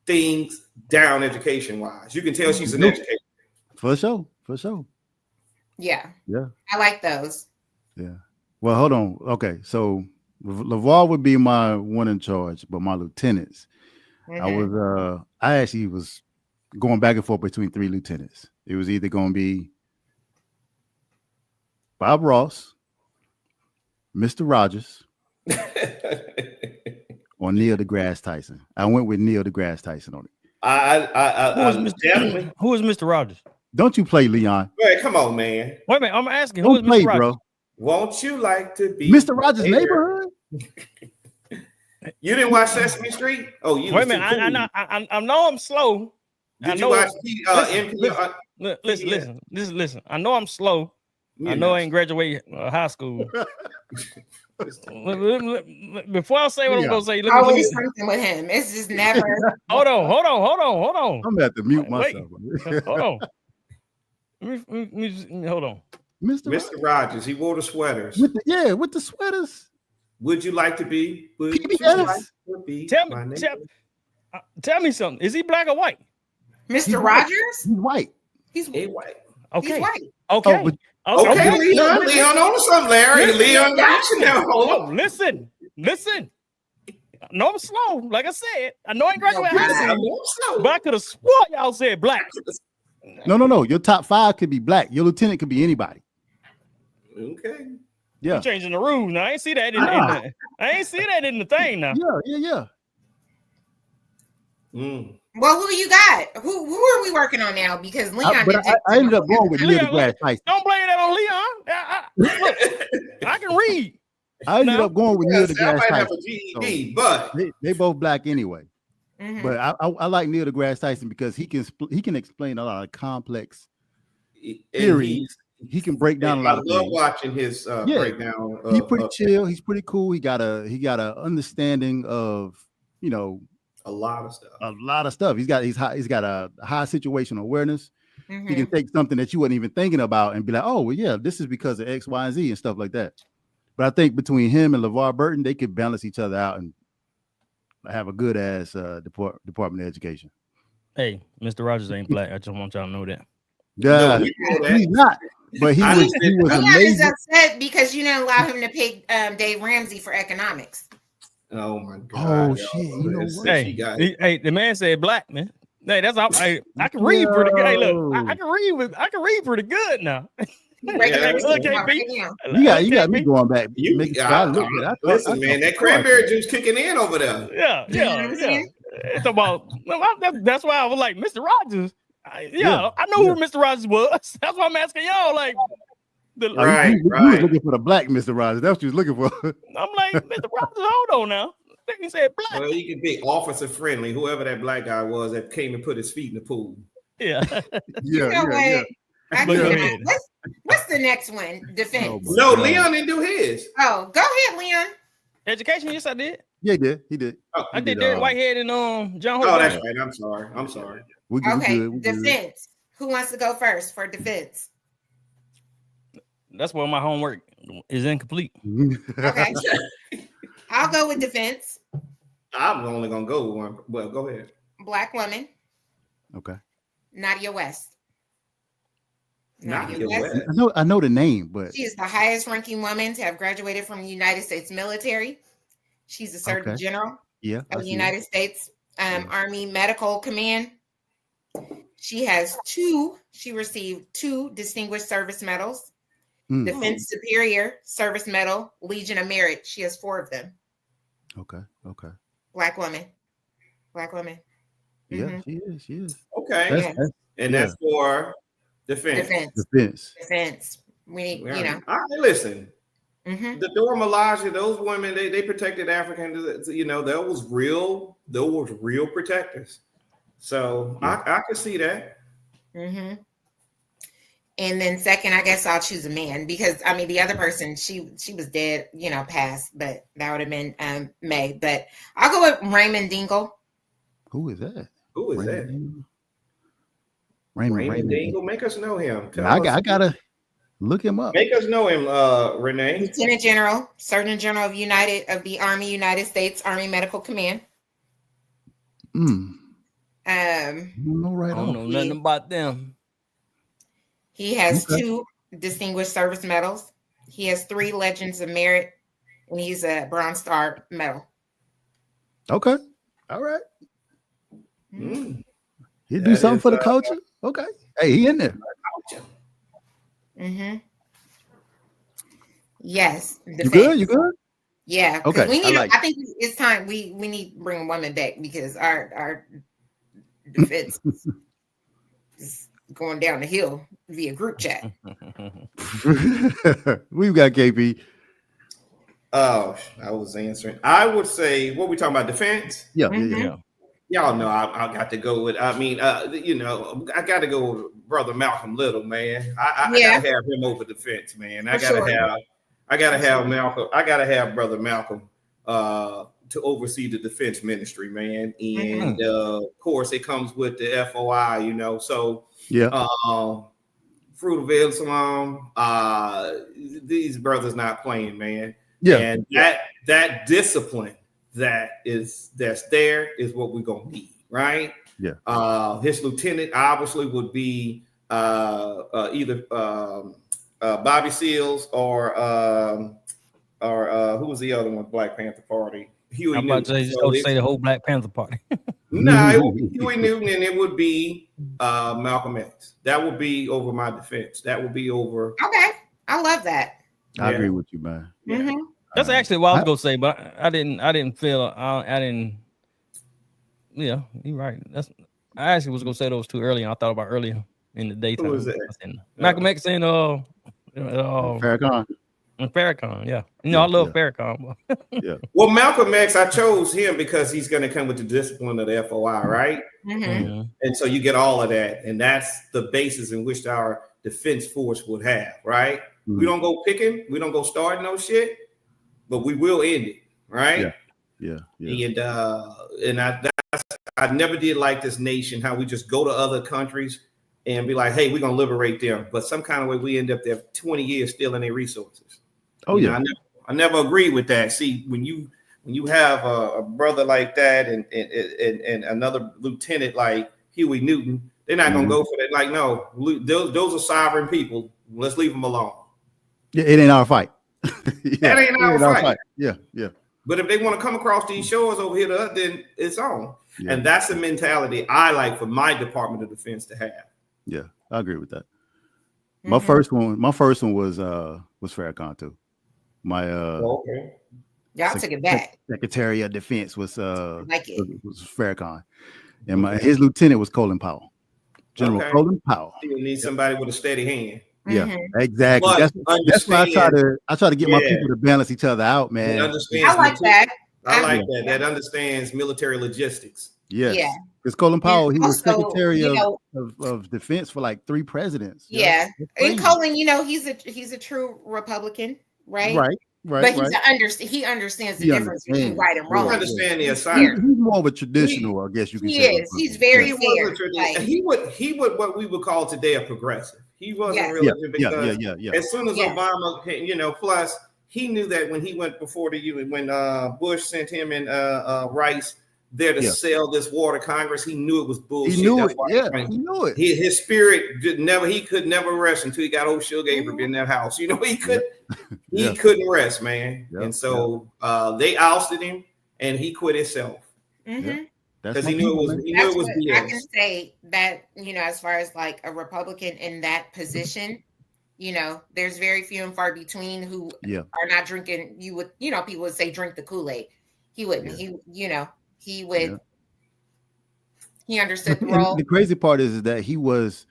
things down education-wise. You can tell she's an educator. For sure. Yeah. Yeah. I like those. Yeah. Well, hold on. Okay, so LeVar would be my one in charge, but my lieutenants, I actually was going back and forth between 3 lieutenants. It was either going to be Bob Ross, Mr. Rogers, or Neil deGrasse Tyson. I went with Neil deGrasse Tyson on it. Who is Mr. Rogers? Don't you play, Leon? Hey, come on, man. Wait a minute, I'm asking. Who is Mr. Rogers? Bro. Won't you like to be Mr. Rogers' Neighborhood? You didn't watch Sesame Street? Oh, you wait a minute. I know I'm slow. Did you watch Listen. I know I'm slow. I know I ain't graduated high school. Before I say what I'm gonna say, always something with him. It's just never. Hold on. I'm about to mute myself. Hold on. Hold on. Mr. Rogers, he wore the sweaters. With the sweaters. Would you like to be? Tell me something. Is he black or white? Mr. Rogers? He's white. He's white. Okay. He's white. Okay. Okay, Leon on something, Larry. Leon got you now. Hold on. Listen. I know I'm slow. Like I said, I know I ain't graduated high school, but I could have swore y'all said black. No. Your top 5 could be black. Your lieutenant could be anybody. Okay. Yeah. You're changing the rules now. I ain't see that in the thing now. Yeah. Well, who you got? Who are we working on now? Because Leon, I ended up going with Neil deGrasse Tyson. Don't blame that on Leon. Look, I can read. I ended up going with Neil deGrasse Tyson. Have a GED, but they both black anyway. But I like Neil deGrasse Tyson because he can explain a lot of complex theories. He can break down a lot of things. I love watching his breakdown. He's pretty chill. He's pretty cool. He got a understanding of a lot of stuff. He's got a high situational awareness. He can take something that you wasn't even thinking about and be like, oh, well, yeah, this is because of X, Y, and Z and stuff like that. But I think between him and LeVar Burton, they could balance each other out and have a good ass Department of Education. Hey, Mr. Rogers ain't black. I just want y'all to know that. Yeah, he's not. But he was amazing. Is upset because you didn't allow him to pay Dave Ramsey for economics. Oh my God! Oh shit! You know what? Hey, the man said black, man. Hey, that's all. I can read pretty good. Hey, look, I can read pretty good now. You got me going back. Listen, man, that cranberry juice kicking in over there. Yeah. It's about. That's why I was like, Mr. Rogers. I know who Mr. Rogers was. That's why I'm asking y'all. Like, right. You was looking for the black Mr. Rogers. That's what you was looking for. I'm like, Mr. Rogers, hold on now. He said black. Well, he could be officer friendly. Whoever that black guy was that came and put his feet in the pool. Yeah. What's the next one? Defense. No, Leon didn't do his. Oh, go ahead, Leon. Education. Yes, I did. Yeah, he did. Oh, I did Derek Whitehead and John Holt. Oh, that's right. I'm sorry. Okay, defense. Who wants to go first for defense? That's where my homework is incomplete. Okay. I'll go with defense. I'm only gonna go with one. Well, go ahead. Black woman. Okay. Nadia West. Nadia West. I know the name, but she is the highest ranking woman to have graduated from the United States military. She's a Surgeon General of the United States Army Medical Command. She received 2 Distinguished Service Medals, Defense Superior Service Medal, Legion of Merit. She has 4 of them. Okay. Black woman. Yeah, she is. Okay. That's for defense. We need, All right, listen. The Dora Milaje, those women, they protected Africans. Those real protectors. So I could see that. And then second, I guess I'll choose a man because the other person, she was dead, passed, but that would have been May. But I'll go with Raymond Dingle. Who is that? Raymond Dingle. Make us know him. I gotta look him up. Make us know him, Renee. Lieutenant General, Surgeon General of the Army United States Army Medical Command. I don't know nothing about them. He has 2 Distinguished Service Medals. He has 3 Legends of Merit, and he's a Bronze Star Medal. Okay. All right. He'll do something for the culture. Okay. Hey, he in there. Yes. Defense. You good? Yeah. Okay. I think it's time we need to bring women back because our defense is going down the hill via group chat. We've got KP. Oh, I was answering. I would say, what we talking about? Defense? Yeah. Y'all know I got to go with. I got to go with Brother Malcolm Little, man. I gotta have him over defense, man. I gotta have Malcolm. I gotta have Brother Malcolm to oversee the defense ministry, man. And of course, it comes with the FOI, So Fruit of Islam. These brothers not playing, man. Yeah, and that discipline that's there is what we're gonna need, right? Yeah. His lieutenant obviously would be either Bobby Seals or who was the other one? Black Panther Party. Huey I'm about to say the whole Black Panther Party. No, it would be Huey Newton, and it would be Malcolm X. That would be over my defense. That would be over. Okay, I love that. I agree with you, man. That's actually what I was gonna say, but I didn't feel. Yeah, you're right. I actually was gonna say those 2 earlier. I thought about earlier in the daytime. Who was it? Malcolm X and Farrakhan. And Farrakhan, yeah. I love Farrakhan. Yeah. Well, Malcolm X, I chose him because he's going to come with the discipline of the FOI, right? And so you get all of that, and that's the basis in which our defense force would have, right? We don't go picking, we don't go starting no shit, but we will end it, right? Yeah. And I never did like this nation, how we just go to other countries and be like, hey, we're gonna liberate them. But some kind of way we end up there 20 years stealing their resources. Oh, yeah. I never agree with that. See, when you have a brother like that and another lieutenant like Huey Newton, they're not gonna go for that. Like, no, those are sovereign people. Let's leave them alone. Yeah, it ain't our fight. That ain't our fight. Yeah. But if they want to come across these shores over here, then it's on. Yeah. And that's the mentality I like for my Department of Defense to have. Yeah, I agree with that. My first one was Farrakhan too. My okay. Y'all took it back. Secretary of Defense was Farrakhan, and his lieutenant was Colin Powell, General Colin Powell. You need somebody with a steady hand. Yeah, exactly. That's why I try to get my people to balance each other out, man. I like that. I like that. That understands military logistics. Yes. Yeah. Because Colin Powell, he was Secretary of Defense for like 3 presidents. Yeah. And Colin, he's a true Republican, right? Right. But he understands the difference between right and wrong. He understands the assignment. He's more of a traditional, I guess you can say. He is. He's very fair. He would what we would call today a progressive. He wasn't really because as soon as Obama, plus he knew that when he went before the UN, when Bush sent him and Rice there to sell this war to Congress, he knew it was bullshit. He knew it. He knew it. His spirit he could never rest until he got old Sugar Abrams in that house. He couldn't rest, man. And so they ousted him and he quit himself. Because he knew it was BS. I can say that, as far as like a Republican in that position, there's very few and far between who are not drinking. People would say drink the Kool-Aid. He wouldn't. He would. He understood the role. The crazy part is that he was,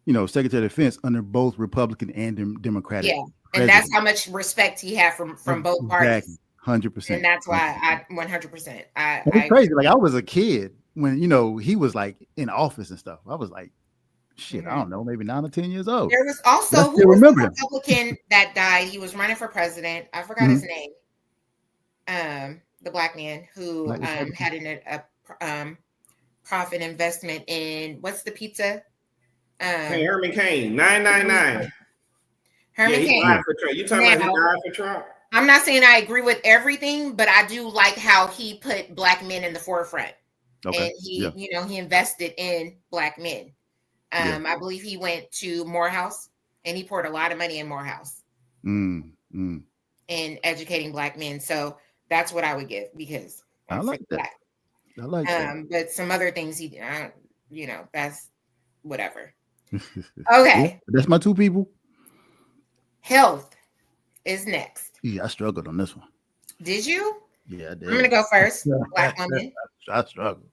Secretary of Defense under both Republican and Democratic. Yeah, and that's how much respect he had from both parties. 100%. And that's why I 100%. It's crazy. Like I was a kid when he was like in office and stuff. I was like, shit, I don't know, maybe 9 or 10 years old. There was also who was the Republican that died. He was running for president. I forgot his name. The black man who had a profit investment in what's the pizza? Herman Cain, 999. Herman Cain. You talking about he died for Trump? I'm not saying I agree with everything, but I do like how he put black men in the forefront. Okay. And he invested in black men. I believe he went to Morehouse and he poured a lot of money in Morehouse in educating black men. So that's what I would give because I like that. I like that. But some other things that's whatever. Okay. That's my 2 people. Health is next. Yeah, I struggled on this one. Did you? Yeah, I did. I'm going to go first. Black woman. I struggled.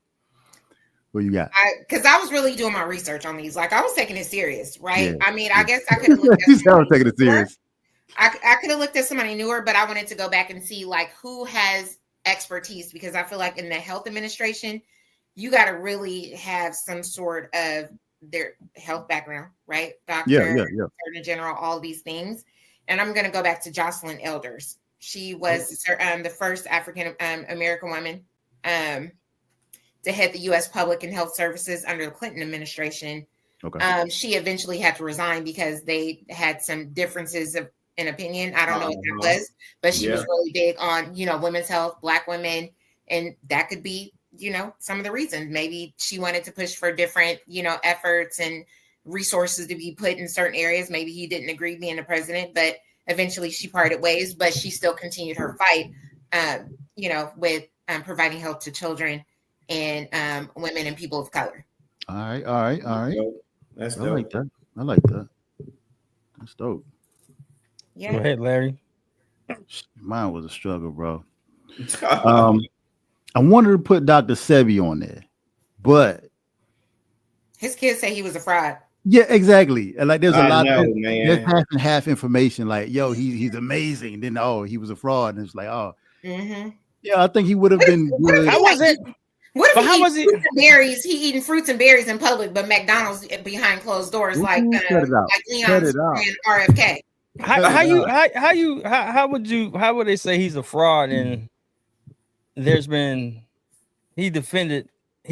What you got? Because I was really doing my research on these. Like I was taking it serious, right? Yeah. I mean, I guess I could have looked at I was taking it serious. I could have looked at somebody newer, but I wanted to go back and see like who has expertise because I feel like in the health administration, you got to really have some sort of their health background, right? Doctor, Surgeon General, all these things. And I'm going to go back to Jocelyn Elders. She was the first African American woman to head the U.S. Public and Health Services under the Clinton administration. Okay. She eventually had to resign because they had some differences in opinion. I don't know what that was, but she was really big on, women's health, Black women. And that could be, some of the reasons. Maybe she wanted to push for different, efforts and resources to be put in certain areas. Maybe he didn't agree being the president, but eventually she parted ways, but she still continued her fight, with providing health to children and women and people of color. All right. That's dope. I like that. That's dope. Yeah. Go ahead, Larry. Mine was a struggle, bro. I wanted to put Dr. Sebi on there, but his kids say he was a fraud. Yeah, exactly. And like there's a lot of there's half and half information, like, yo, he's amazing. Then he was a fraud. And it's like, yeah, I think he would have been good. How was it? What if how was he eating fruits and berries in public, but McDonald's behind closed doors, like Leon's and RFK? How would they say he's a fraud? And he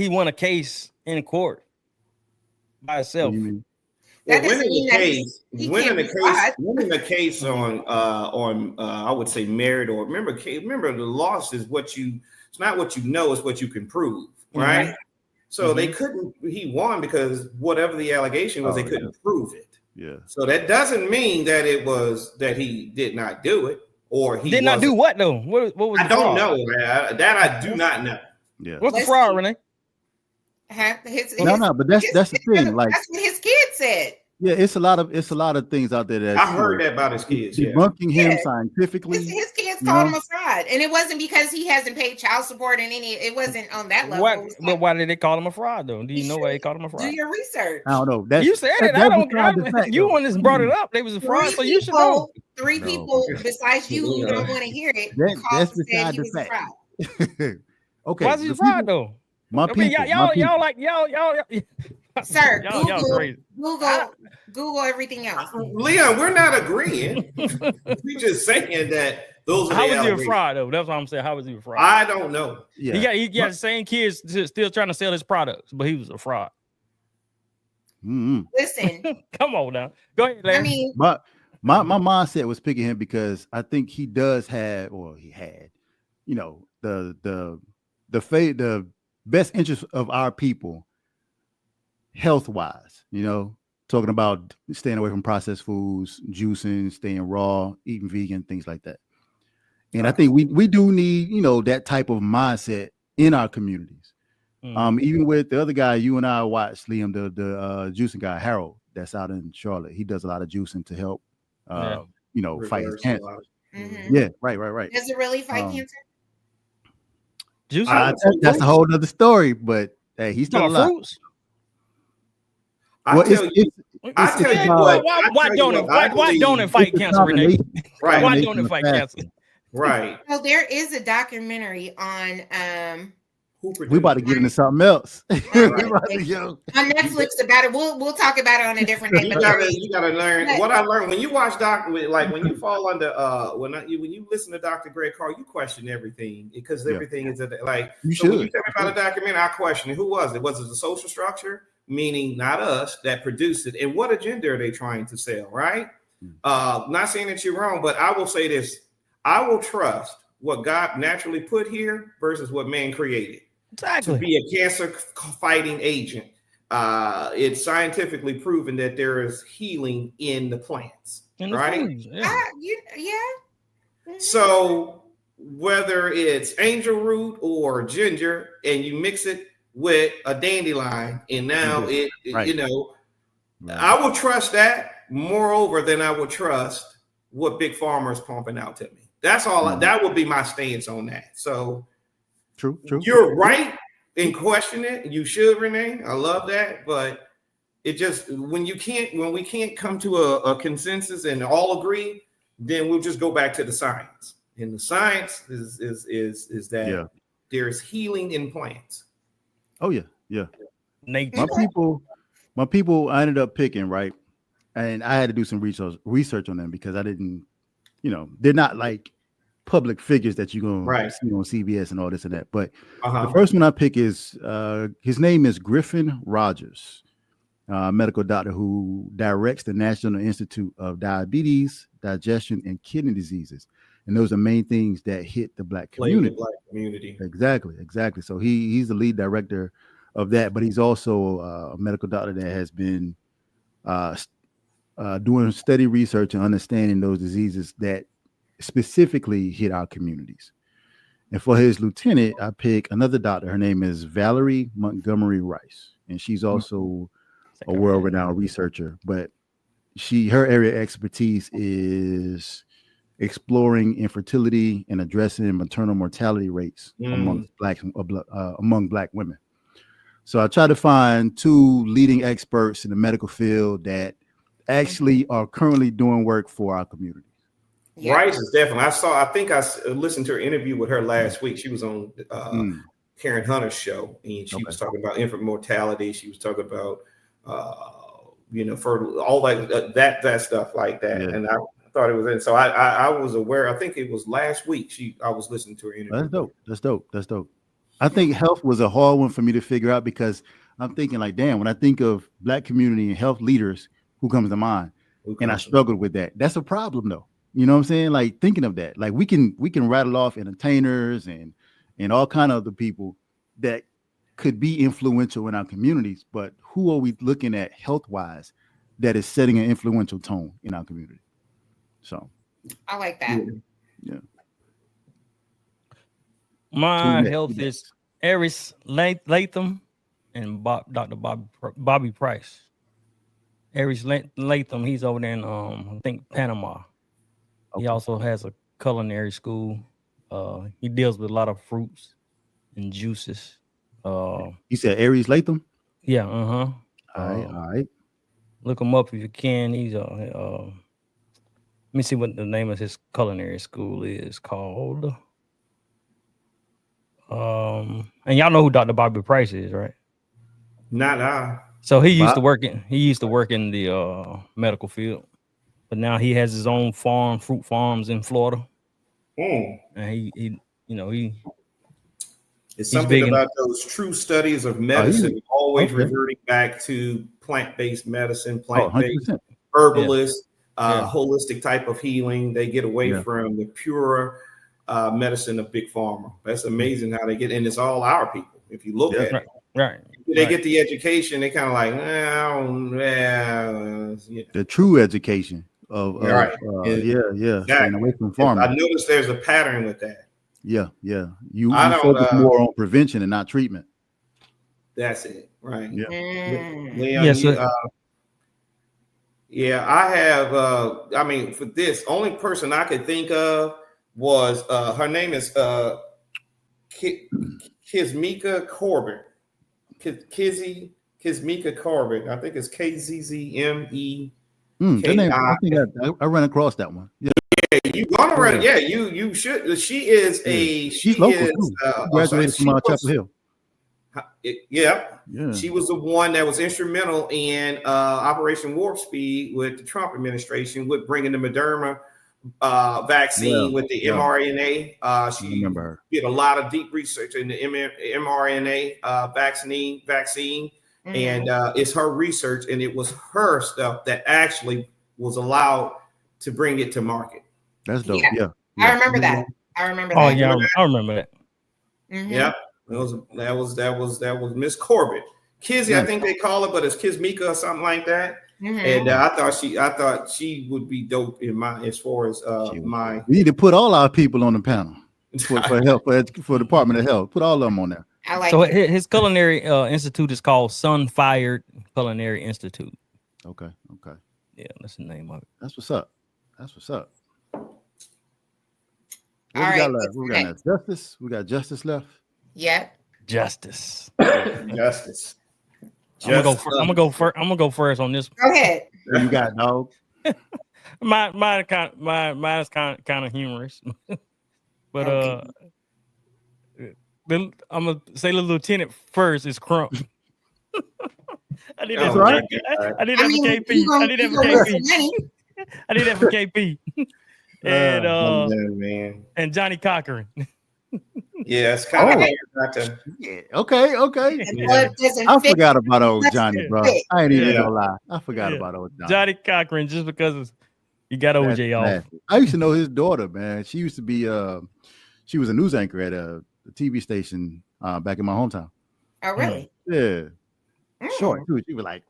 won a case in court by himself. That doesn't mean that winning the case on I would say merit, or remember the loss is it's not what you know, it's what you can prove, right? Mm-hmm. So they couldn't. He won because whatever the allegation was, they couldn't prove it. Yeah. So that doesn't mean that it was that he did not do it, or he did not do what though. What was? I don't know, man. That I do not know. Yeah. What's the fraud, Renee? No, but that's the thing. Like that's what his kid said. Yeah, it's a lot of things out there that I heard that about his kids. Debunking him scientifically. His kids called him a fraud, and it wasn't because he hasn't paid child support and it wasn't on that level. But why did they call him a fraud though? Do you know why they called him a fraud? Do your research. I don't know. You said it. I don't. You one just brought it up. They was a fraud, so you should know. Three people besides you who don't want to hear it. That's beside the fact. Okay. Why's he a fraud though? My people. Y'all. Sir, Google everything else. Leon, we're not agreeing. We're just saying that those are how was he a fraud though? That's what I'm saying. How was he a fraud? I don't know. Yeah. He got the same kids still trying to sell his products, but he was a fraud. Mm-hmm. Listen. Come on now. Go ahead, Larry. I mean, my mindset was picking him because I think he does have, or he had, the best interest of our people health-wise, talking about staying away from processed foods, juicing, staying raw, eating vegan, things like that. And I think we do need, that type of mindset in our communities. Even with the other guy you and I watched, Liam, the juicing guy, Harold, that's out in Charlotte. He does a lot of juicing to help fight cancer. Mm-hmm. Yeah, right. Does it really fight cancer? That's a whole other story, but hey, he's still alive. Why don't it fight cancer, Renee? Right. Why don't it fight cancer? Right. So there is a documentary on we about to get into something else. On Netflix about it. We'll talk about it on a different day. You gotta learn what I learned when you watch when you fall under when you listen to Dr. Greg Carl, you question everything because everything is like you so when you tell me about a documentary, I question it. Who was it? Was it the social structure? Meaning not us that produced it, and what agenda are they trying to sell? Right? Not saying that you're wrong, but I will say this: I will trust what God naturally put here versus what man created. Exactly. To be a cancer fighting agent. It's scientifically proven that there is healing in the plants, right? So whether it's angel root or ginger, and you mix it with a dandelion, and now I will trust that moreover than I would trust what Big Pharma is pumping out to me. That's all. That would be my stance on that. So. True. You're right in questioning it. You should, Renee. I love that. But it just when we can't come to a consensus and all agree, then we'll just go back to the science. And the science is that there's healing in plants. Oh yeah. Nature. My people I ended up picking, right? And I had to do some research on them because I didn't, they're not like public figures that you're gonna see on CBS and all this and that. But the first one I pick is his name is Griffin Rogers, a medical doctor who directs the National Institute of Diabetes, Digestion, and Kidney Diseases. And those are main things that hit the Black community. Exactly. So he's the lead director of that, but he's also a medical doctor that has been doing steady research and understanding those diseases that specifically hit our communities. And for his lieutenant, I pick another doctor. Her name is Valerie Montgomery Rice, and she's also a world-renowned researcher. But her area of expertise is exploring infertility and addressing maternal mortality rates among Black women. So I try to find two leading experts in the medical field that actually are currently doing work for our community. Yeah. Rice is definitely. I think I listened to her interview with her last week. She was on Karen Hunter's show, and she was talking about infant mortality. She was talking about, for all that stuff like that. Yeah. And I thought it was in. So I was aware. I think it was last week. I was listening to her interview. That's dope. I think health was a hard one for me to figure out because I'm thinking like, damn, when I think of Black community and health leaders, who comes to mind. And I struggled with that. That's a problem though. You know what I'm saying? Like thinking of that, like we can rattle off entertainers and all kind of other people that could be influential in our communities, but who are we looking at health wise that is setting an influential tone in our community? So I like that. Yeah. My health is Aries Latham and Dr. Bobby Price. Aries Latham, he's over there in I think Panama. Okay. He also has a culinary school. He deals with a lot of fruits and juices. You said Aries Latham? Yeah, All right. Look him up if you can. He's let me see what the name of his culinary school is called. And y'all know who Dr. Bobby Price is, right? Not I. So he used to work in the medical field, but now he has his own fruit farms in Florida. And he it's something about those true studies of medicine, always reverting back to plant-based medicine, plant-based herbalist, holistic type of healing. They get away from the pure medicine of big pharma. That's amazing how they get, and it's all our people. If you look at it, right. They get the education. They kind of like, the true education of exactly. Staying away from pharma. I noticed there's a pattern with that. Yeah. You focus more on prevention and not treatment. That's it, right? Yeah. Leon, I have. I mean, for this, only person I could think of was her name is Kizmika Corbett. Kizmika Corbett. I think it's KZZME. I think I ran across that one. Yeah, you gonna run? Yeah, you should. She is she's local too. Graduated from Chapel Hill. She was the one that was instrumental in Operation Warp Speed with the Trump administration, with bringing the Moderna vaccine with the mRNA. She did a lot of deep research in the mRNA vaccine. And it's her research, and it was her stuff that actually was allowed to bring it to market. That's dope. Yeah. I remember that. I remember that. Oh yeah, I remember that. Mm-hmm. Yep. That was Miss Corbett. Kizzy, I think they call it, but it's Kizmika or something like that. Mm-hmm. And I thought she would be dope in as far as my. We need to put all our people on the panel for help for Department of Health. Put all of them on there. I like so it. His culinary institute is called Sun-Fired Culinary Institute. Okay. Yeah, that's the name of it. That's what's up. All right. We got left? Justice. We got justice left. Yep. Justice. I'm gonna go first on this. Go ahead. What you got, dog? Mine is kind of humorous, but I'm gonna say the lieutenant first is Crump. I did that for KP. I did that for KP. And Johnny Cochran. Yeah, it's kind of okay. I forgot about old Johnny, bro. I ain't even gonna lie. I forgot about old Johnny. Johnny Cochran, just because you got OJ off. I used to know his daughter, man. She used to be she was a news anchor at a TV station back in my hometown. Oh, really? Yeah. Short too. She was like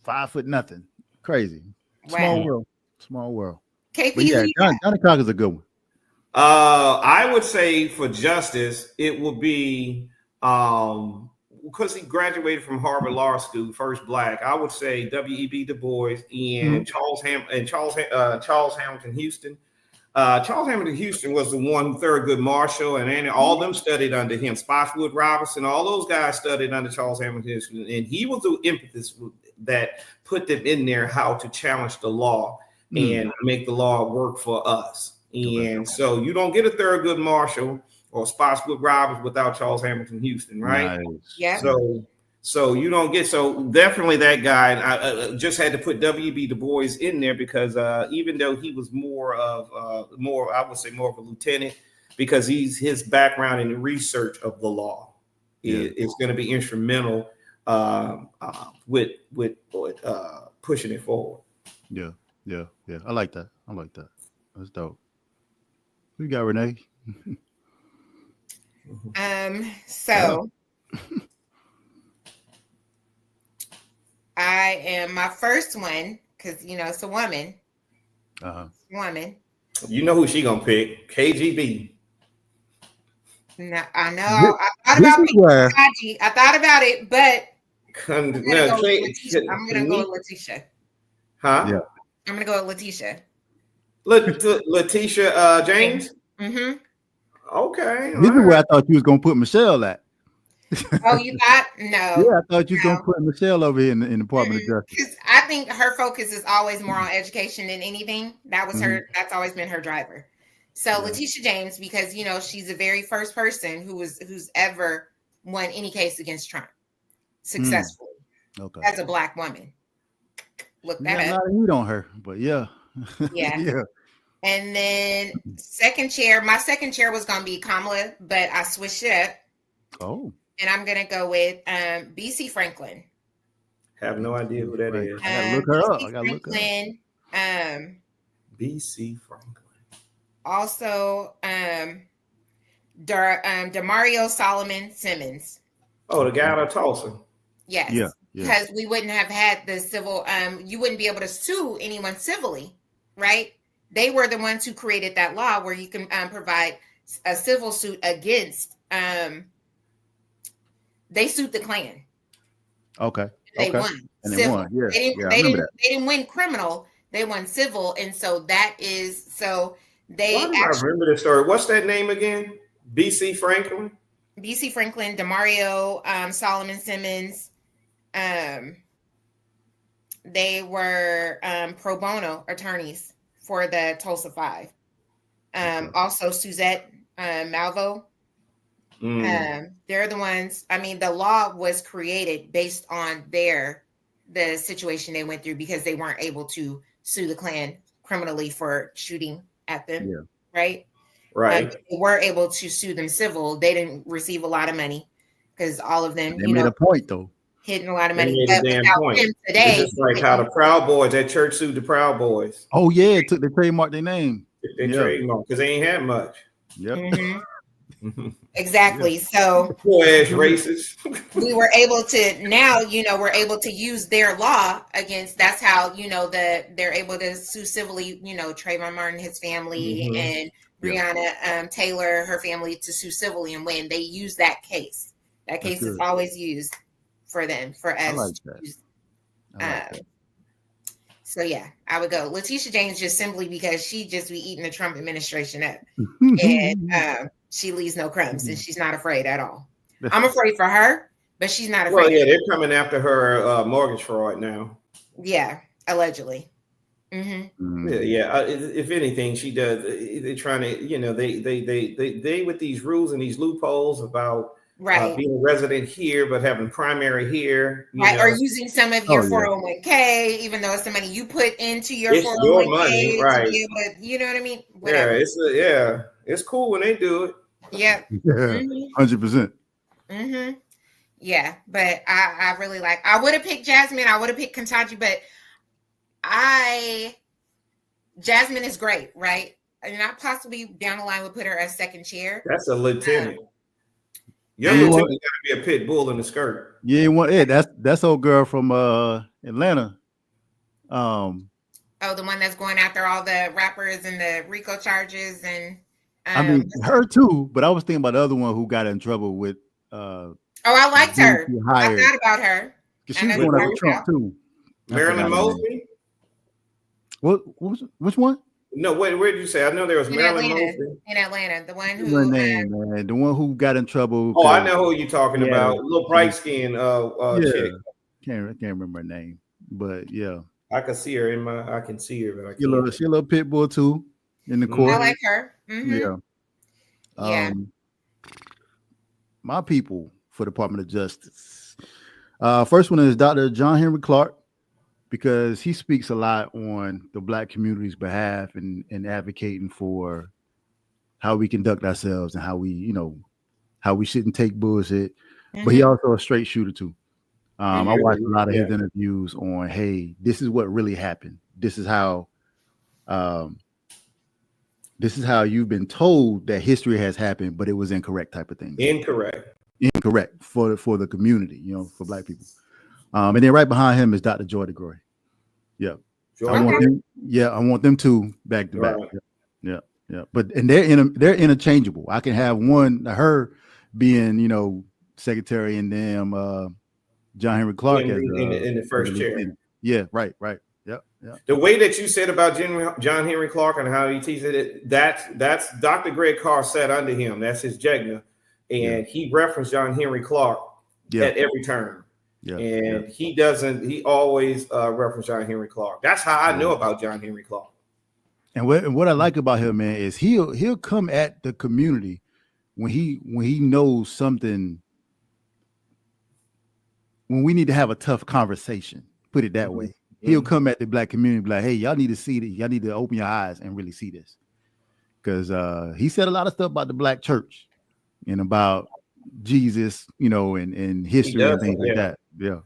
5 foot nothing. Crazy. Wow. Small world. KP, Johnny Cocker's a good one. I would say for justice, it would be because he graduated from Harvard Law School, first Black. I would say W.E.B. Du Bois and Charles Hamilton Houston. Charles Hamilton Houston was the one Thurgood Marshall, and all them studied under him. Spotswood Robinson, all those guys studied under Charles Hamilton Houston, and he was the impetus that put them in there how to challenge the law and make the law work for us. And so you don't get a Thurgood Marshall or Spotswood Robinson without Charles Hamilton Houston, right? Nice. Yeah. So you don't get, so definitely that guy. I just had to put W.B. Du Bois in there because even though he was more of a lieutenant, because his background in the research of the law is going to be instrumental with pushing it forward. Yeah. I like that. That's dope. Who you got, Renee? So I am my first one because it's a woman. Woman. You know who she gonna pick? KGB. No, I know. I thought about Kaji. I thought about it, but I'm gonna go with Letitia. Huh? Yeah. I'm gonna go with Letitia. Letitia James. Mm-hmm. Okay. This is where I thought you was gonna put Michelle at. Oh, you thought? No. Yeah, I thought you was gonna put Michelle over here in the Department of Justice. Because I think her focus is always more on education than anything. That was her. That's always been her driver. So Letitia James, because she's the very first person who's ever won any case against Trump successfully. Okay. As a Black woman. Look that up. Not a heat on her, but yeah. Yeah. And then my second chair was gonna be Kamala, but I switched it up. Oh. And I'm gonna go with BC Franklin. Have no idea who that is. I gotta look her up. I gotta look her up. BC Franklin. Also, Demario Solomon Simmons. Oh, the guy out of Tulsa. Yes. Yeah. Because we wouldn't have had the civil. You wouldn't be able to sue anyone civilly, right? They were the ones who created that law where you can provide a civil suit against. They sued the Klan. Okay. They won. And civil. They won. Yeah. They didn't win criminal. They won civil, and so that is so they. I remember the story. What's that name again? BC Franklin. BC Franklin, Demario, Solomon Simmons. They were pro bono attorneys for the Tulsa Five. Also Suzette Malvo. They're the ones. I mean, the law was created based on the situation they went through because they weren't able to sue the Klan criminally for shooting at them. Yeah. Right. They were able to sue them civil. They didn't receive a lot of money because all of them, they made a point though. Hitting a lot of money. They made a damn point. Today, it's like how the Proud Boys, that church sued the Proud Boys. Oh yeah, it took the trademark their name. They trademark because they ain't had much. Yep. Mm-hmm. Exactly. So poor ass racist. We were able to now, we're able to use their law against. That's how they're able to sue civilly. Trayvon Martin, his family, and Breonna Taylor, her family, to sue civilly and win. They use that case. That case is always used for them. For us. I like that. So yeah, I would go Letitia James just simply because she just be eating the Trump administration up, and she leaves no crumbs, and she's not afraid at all. I'm afraid for her, but she's not afraid. Well, yeah, they're coming after her mortgage fraud now. Yeah, allegedly. Yeah. If anything, she does. They're trying to, they with these rules and these loopholes about. Right. Being a resident here, but having primary here. Right. Or using some of your 401k, even though it's the money you put into your 401k. Your money, right. You know what I mean? Whatever. It's cool when they do it. Yeah. 100%. Yeah. But I really I would have picked Jasmine. I would have picked Ketanji, but Jasmine is great, right? And I possibly down the line would put her as second chair. That's a lieutenant. Your lieutenant got to be a pit bull in the skirt. Yeah, that's old girl from Atlanta. The one that's going after all the rappers and the RICO charges and. I mean, her too, but I was thinking about the other one who got in trouble with. I liked her. I thought about her. Because she's going after Trump too. Marilyn Mosby. Which one? No, where did you say? I know there was Marilyn Mosby. In Atlanta, the one who man, the one who got in trouble. Oh, I know who you're talking about. Little bright skin chick. Can't remember her name, but yeah. I can see her I can see her, but I can't. She a little pit bull too in the court. I like her. Yeah. My people for Department of Justice. First one is Dr. John Henry Clark, because he speaks a lot on the Black community's behalf and advocating for how we conduct ourselves and how we shouldn't take bullshit. But he also a straight shooter too. I watched a lot of his interviews on, hey, this is what really happened. This is how you've been told that history has happened, but it was incorrect type of thing. Incorrect for the community, you know, for Black people. And then right behind him is Dr. Joy DeGroy. Yeah. I want them two back to back. Yeah. But they're interchangeable. I can have her being, you know, secretary and then John Henry Clark in the first chair. Yeah, right. Yeah. The way that you said about John Henry Clark and how he teaches it, that's Dr. Greg Carr sat under him. That's his Jegna. And he referenced John Henry Clark at every turn. Yeah. And he always referenced John Henry Clark. That's how I know about John Henry Clark. And what I like about him, man, is he'll come at the community when he knows something, when we need to have a tough conversation, put it that way. He'll come at the Black community and be like, hey, y'all need to see this. Y'all need to open your eyes and really see this. Because he said a lot of stuff about the Black church and about Jesus, you know, and history and things like that. Yeah.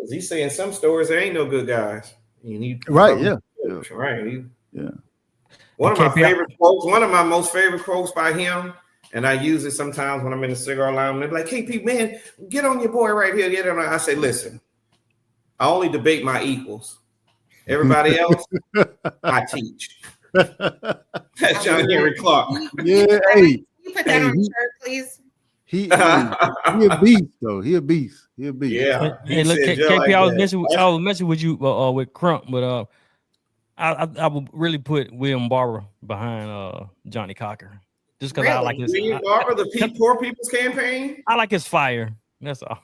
He's saying some stories there ain't no good guys. Right. One of my most favorite quotes by him, and I use it sometimes when I'm in a cigar lounge. They're like, "Hey, Pete, man, get on your boy right here." Get on. I say, "Listen, I only debate my equals. Everybody else, I teach." That's John Henry Clark. Yeah, hey, you put that on the shirt, please. He a beast, though. He a beast. Yeah. Hey, look, KP, like I was messing with you with Crump, but I would really put William Barber behind Johnny Cocker, just because I like his. William Barber, the Poor People's Campaign. I like his fire. That's all.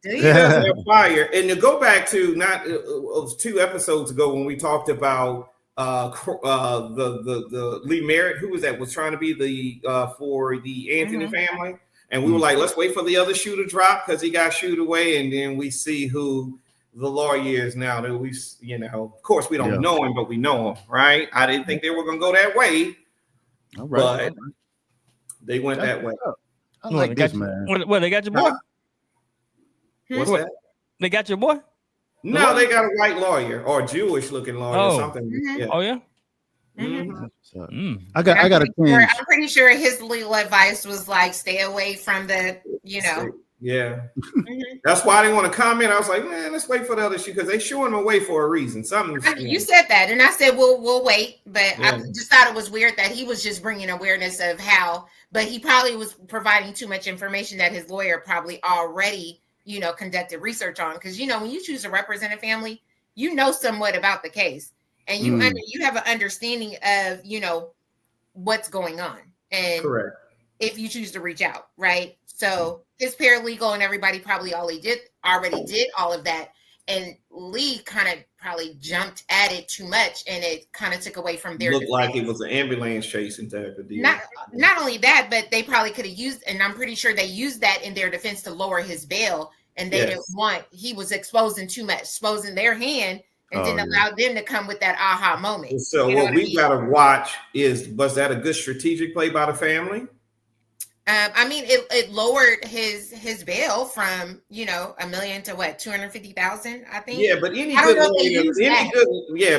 He does have fire. And to go back to not 2 episodes ago when we talked about the Lee Merritt, who was that, was trying to be the for the Anthony family, and we were like, let's wait for the other shoe to drop because he got shooed away, and then we see who the lawyer is now. That we, you know, of course we don't know him, but we know him, right? I didn't think they were gonna go that way, but they went that way. I like this, man. What they got your boy? What's that? They got your boy? No, they got a white lawyer or Jewish looking lawyer or something. Yeah. Oh yeah. I got a change. I'm pretty sure his legal advice was like, stay away from the, you know. Yeah. That's why I didn't want to comment. I was like, man, let's wait for the other shoe because they showing him away for a reason. You said that, and I said we'll wait, but I just thought it was weird that he was just bringing awareness of how, but he probably was providing too much information that his lawyer probably already, you know, conducted research on. Because, you know, when you choose to represent a family, you know somewhat about the case, and you have an understanding of, you know, what's going on, and if you choose to reach out, right? So his paralegal and everybody probably already did all of that, and Lee kind of probably jumped at it too much, and it kind of took away from their. Looked like it was an ambulance chasing type of deal. Not only that, but they probably could have used, and I'm pretty sure they used that in their defense to lower his bail, and they didn't want, he was exposing too much, exposing their hand, and didn't allow them to come with that aha moment. So what we got to watch is, was that a good strategic play by the family? I mean, it lowered his bail from, you know, $1 million to what, 250,000, I think. Yeah, but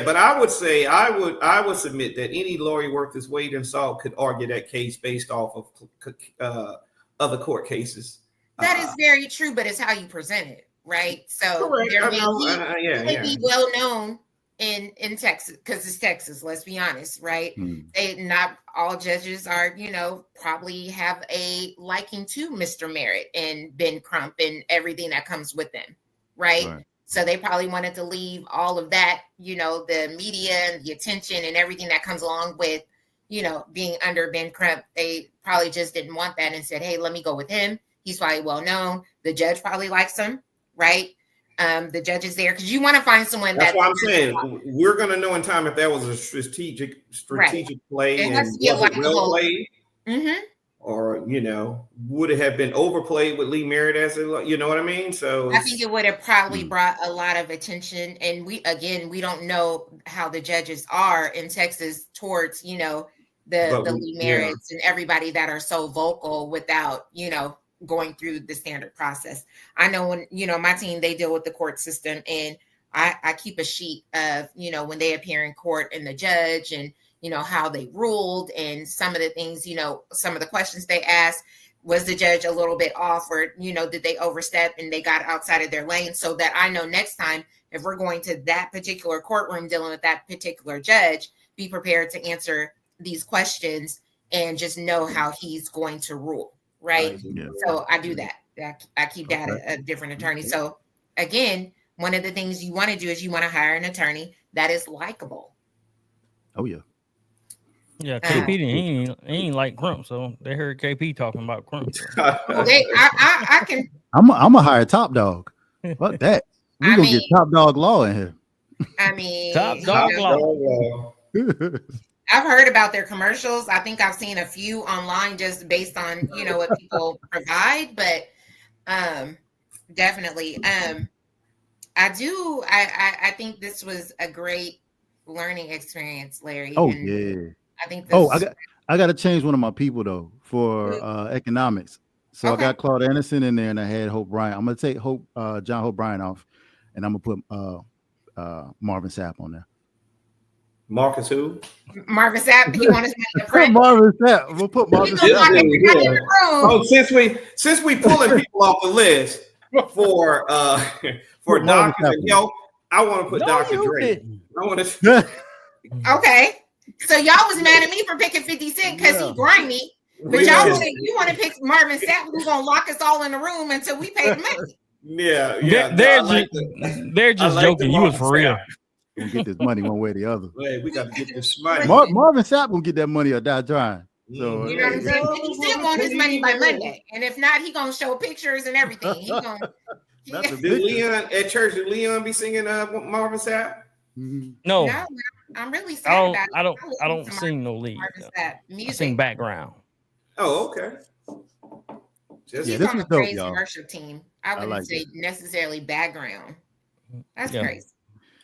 but I would say I would submit that any lawyer worth his weight in salt could argue that case based off of other court cases. That is very true, but it's how you present it, right? So there may be well known in Texas, because it's Texas, let's be honest, right? Not all judges are, you know, probably have a liking to Mr. Merritt and Ben Crump and everything that comes with them, right? So they probably wanted to leave all of that, you know, the media and the attention and everything that comes along with, you know, being under Ben Crump. They probably just didn't want that and said, hey, let me go with him. He's probably well known. The judge probably likes him, right? The judge is there because you want to find someone. That's what I'm saying. We're going to know in time if that was a strategic play and was it well played, or, you know, would it have been overplayed with Lee Merritt as a, you know what I mean? So I think it would have probably brought a lot of attention. And we don't know how the judges are in Texas towards, you know, the Lee Merritts and everybody that are so vocal without, you know, going through the standard process. I know when, my team, they deal with the court system, and I keep a sheet of, when they appear in court and the judge and, how they ruled and some of the things, some of the questions they asked. Was the judge a little bit off, or, did they overstep and they got outside of their lane, so that I know next time if we're going to that particular courtroom dealing with that particular judge, be prepared to answer these questions and just know how he's going to rule. Right. Yeah. So I do that. I keep that a different attorney. So again, one of the things you want to do is you want to hire an attorney that is likable. Oh, yeah. Yeah, KP he ain't like Crump, so they heard KP talking about Crump. I can. I'm gonna hire Top Dog. Fuck that. We gonna get Top Dog Law in here. I mean, Top Dog Law. I've heard about their commercials. I think I've seen a few online just based on what people provide, but definitely, I think this was a great learning experience, Larry. Oh, yeah. I think I got to change one of my people though for economics. So I got Claude Anderson in there, and I had Hope Bryant. I'm gonna take John Hope Bryant off, and I'm gonna put Marvin Sapp on there. Marcus who? Marvin Sapp. He wants to put Marvin Sapp. We'll put Marvin Sapp. Oh, since we pulling people off the list for doctors and health, I want to put Dr. Dre. I want to. Okay. So y'all was mad at me for picking 50 Cent because he grimy, but you want to pick Marvin Sapp, who's gonna lock us all in the room until we pay the money. Yeah. They're just joking. You was for real. We'll get this money one way or the other. Hey, we got to get this money. Marvin Sapp will get that money or die trying. So you know what I'm saying? 50 Cent want his money by Monday, and if not, he gonna show pictures and everything. He gonna. Did Leon at church? Did Leon be singing Marvin Sapp? No. I'm really sad about it. I don't sing no lead. I sing background. Oh, okay. He's on a crazy commercial team. I wouldn't say necessarily background. That's crazy.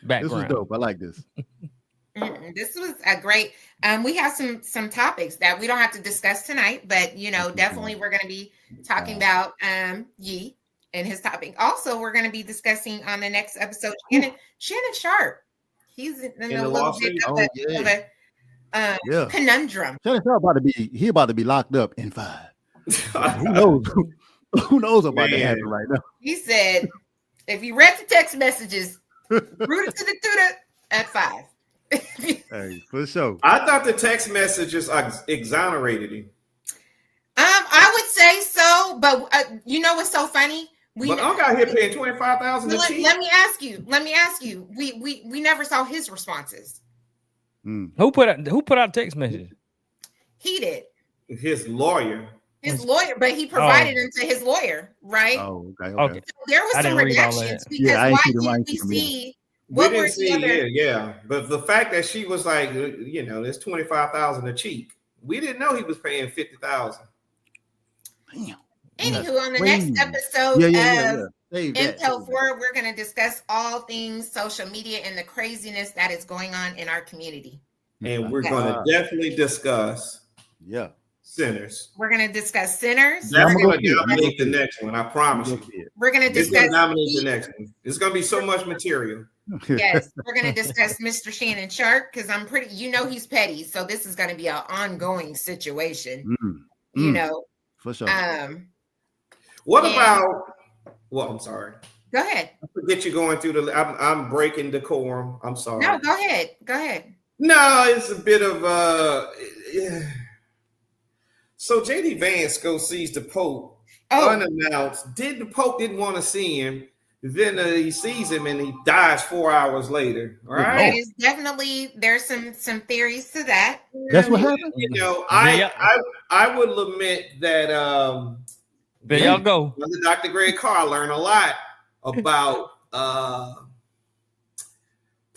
Background. This was dope. I like this. This was a great. We have some topics that we don't have to discuss tonight, but definitely we're going to be talking about Yee and his topic. Also, we're going to be discussing on the next episode Shannon Sharp. He's in a little bit of a conundrum. Shannon Sharp about to be locked up in 5. Who knows? Who knows about to happen right now? He said, if you read the text messages, root it to the tutor at 5. Hey, for sure. I thought the text messages exonerated him. I would say so, but what's so funny? But I'm out here paying $25,000. Let me ask you. We never saw his responses. Who put out text messages? He did. His lawyer. But he provided them to his lawyer, right? Oh, okay. So there was some redactions because why didn't we see? We didn't see. Yeah. But the fact that she was like, there's $25,000 a cheek. We didn't know he was paying $50,000. Damn. Anywho, on the next episode of Intel 4, we're going to discuss all things social media and the craziness that is going on in our community. And we're going to definitely discuss sinners. We're going to discuss sinners. That's going to dominate the next one. I promise you. We're going to discuss dominate the next one. It's going to be so much material. Yes, we're going to discuss Mr. Shannon Sharp because I'm pretty, he's petty. So this is going to be an ongoing situation. For sure. What about? Well, I'm sorry. Go ahead. I forget you going through I'm breaking decorum. I'm sorry. No, go ahead. No, it's a bit of So JD Vance goes sees the Pope unannounced. The Pope didn't want to see him. Then he sees him and he dies 4 hours later. All right. It's definitely there's some theories to that. That's what happened. I would lament that. There y'all go. Dr. Greg Carr learned a lot about.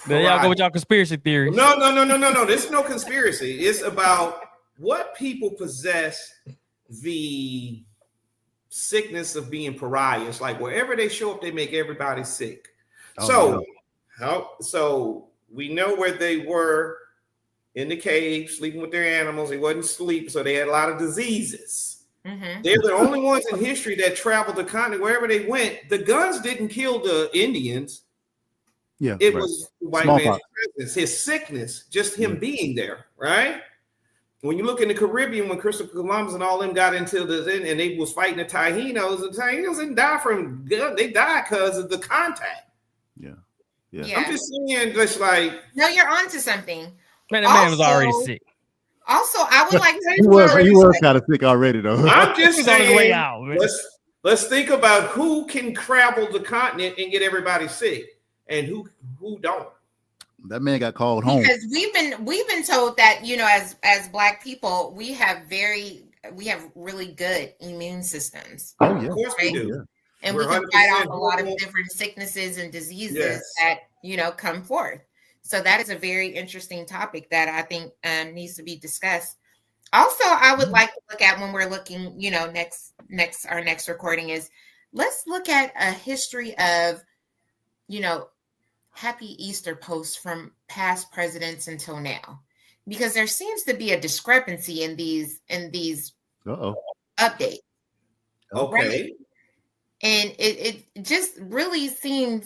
There y'all go with y'all conspiracy theories. No. There's no conspiracy. It's about what people possess the sickness of being pariahs. Like wherever they show up, they make everybody sick. So we know where they were in the cave, sleeping with their animals. They wasn't sleep, so they had a lot of diseases. Mm-hmm. They're the only ones in history that traveled the continent wherever they went. The guns didn't kill the Indians. Yeah, it was white man's presence, his sickness, just him being there, right? When you look in the Caribbean, when Christopher Columbus and all them got into and they was fighting the Taínos didn't die from gun. They died because of the contact. Yeah. I'm just saying, just like, no, you're onto something. Man, the man was already sick. Also, I would like to. He was kind of sick already, though. I'm just saying, on his way out. Man. Let's think about who can travel the continent and get everybody sick, and who don't. That man got called home because we've been told that, you know, as Black people, we have really good immune systems. Oh yeah, of course we do. Yeah. And we can fight off a lot of different sicknesses and diseases that, you know, come forth. So that is a very interesting topic that I think needs to be discussed. Also, I would like to look at, when we're looking, you know, our next recording is, let's look at a history of, you know, Happy Easter posts from past presidents until now, because there seems to be a discrepancy in these updates. Okay. Right? And it just really seems,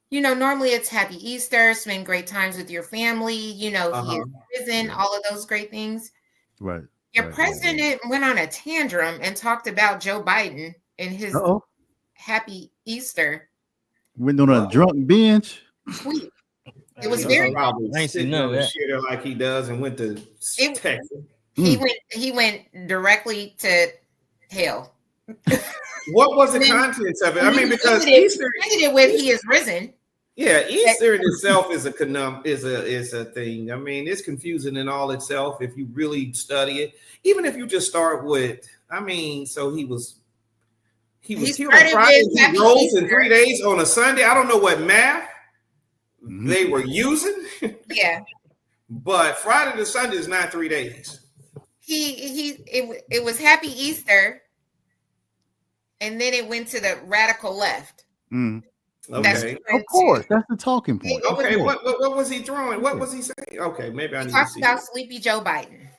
you know, normally it's Happy Easter, spend great times with your family, you know, he is risen, all of those great things. Right. Your president went on a tantrum and talked about Joe Biden in his Happy Easter. Went on a drunk binge. Tweet. It was very probably sitting on the shitter like he does and went to Texas. He went directly to hell. What was the contents of it? I mean, because Easter ended it with he is risen. Yeah, Easter in itself is a thing. I mean, it's confusing in all itself if you really study it. Even if you just start with, I mean, so he was healed on Friday, he rose in 3 days on a Sunday. I don't know what math they were using. Yeah. But Friday to Sunday is not 3 days. It was Happy Easter, and then it went to the radical left. Okay, of course, that's the talking point. Okay, what was he throwing? What was he saying? Okay, maybe I need to see about Sleepy Joe Biden.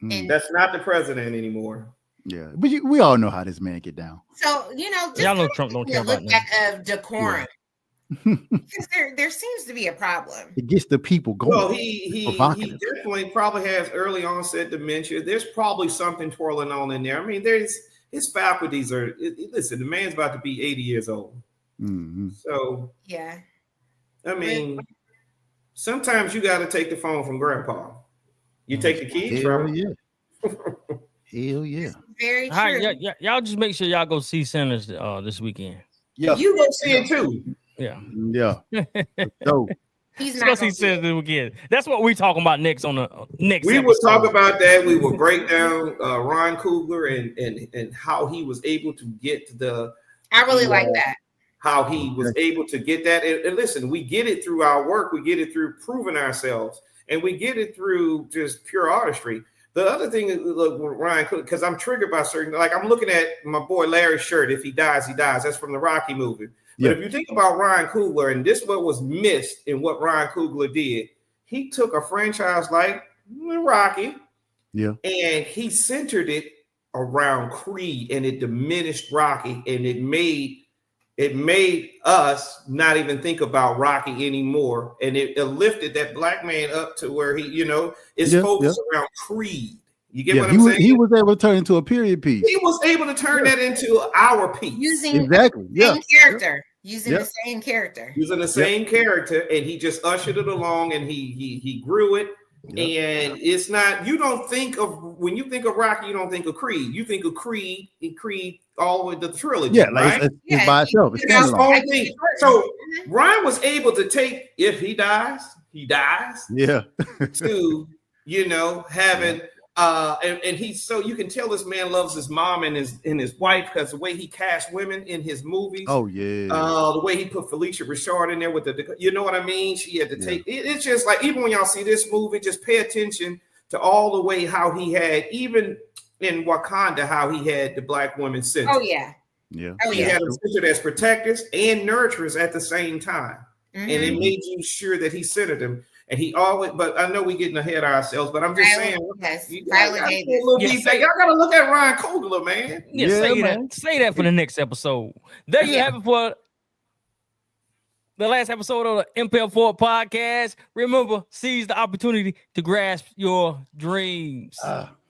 And that's not the president anymore. Yeah, but we all know how this man get down. So, you know, y'all know Trump don't care about that. Of decorum. Because there seems to be a problem. It gets the people going. Well, he definitely probably has early onset dementia. There's probably something twirling on in there. I mean, his faculties are. Listen, the man's about to be 80 years old. So yeah, I mean, sometimes you got to take the phone from Grandpa. You take the keys from him. Hell yeah. Very true. All right, y'all just make sure y'all go see Sinners this weekend. Yeah, you go see it too. Yeah. So he's not going to see Sinners this weekend. That's what we're talking about next on the next. We will talk about that. We will break down Ryan Coogler and how he was able to get the. I really like that. How he was able to get that. And listen, we get it through our work. We get it through proving ourselves. And we get it through just pure artistry. The other thing is, look, Ryan, because I'm triggered by certain, like I'm looking at my boy Larry's shirt. If he dies, he dies. That's from the Rocky movie. But if you think about Ryan Coogler, and this is what was missed in what Ryan Coogler did, he took a franchise like Rocky, and he centered it around Creed, and it diminished Rocky, and it made us not even think about Rocky anymore. And it lifted that black man up to where he, you know, is focused around Creed. You get what I'm saying? He was able to turn into a period piece. He was able to turn that into our piece. Using the same character. Using the same character. Using the same character. And he just ushered it along, and he grew it. And it's not, you don't think of, when you think of Rocky, you don't think of Creed. You think of Creed and Creed all with the trilogy. Yeah, like right? it's by itself. It's so Ryan was able to take, if he dies, he dies. Yeah. To, you know, having and he's, so you can tell this man loves his mom and his wife, because the way he cast women in his movies. Oh yeah. The way he put Felicia Richard in there with the, you know what I mean? She had to take it's just like, even when y'all see this movie, just pay attention to all the way how he had, even in Wakanda, how he had the black women centered. Oh yeah. Yeah. He had them centered as protectors and nurturers at the same time. And it made you sure that he centered them. And he always, but I know we're getting ahead of ourselves, but I'm just saying, y'all gotta look at Ryan Coogler, man. Say that for the next episode. There you have it for the last episode of the MPL4 podcast. Remember, seize the opportunity to grasp your dreams.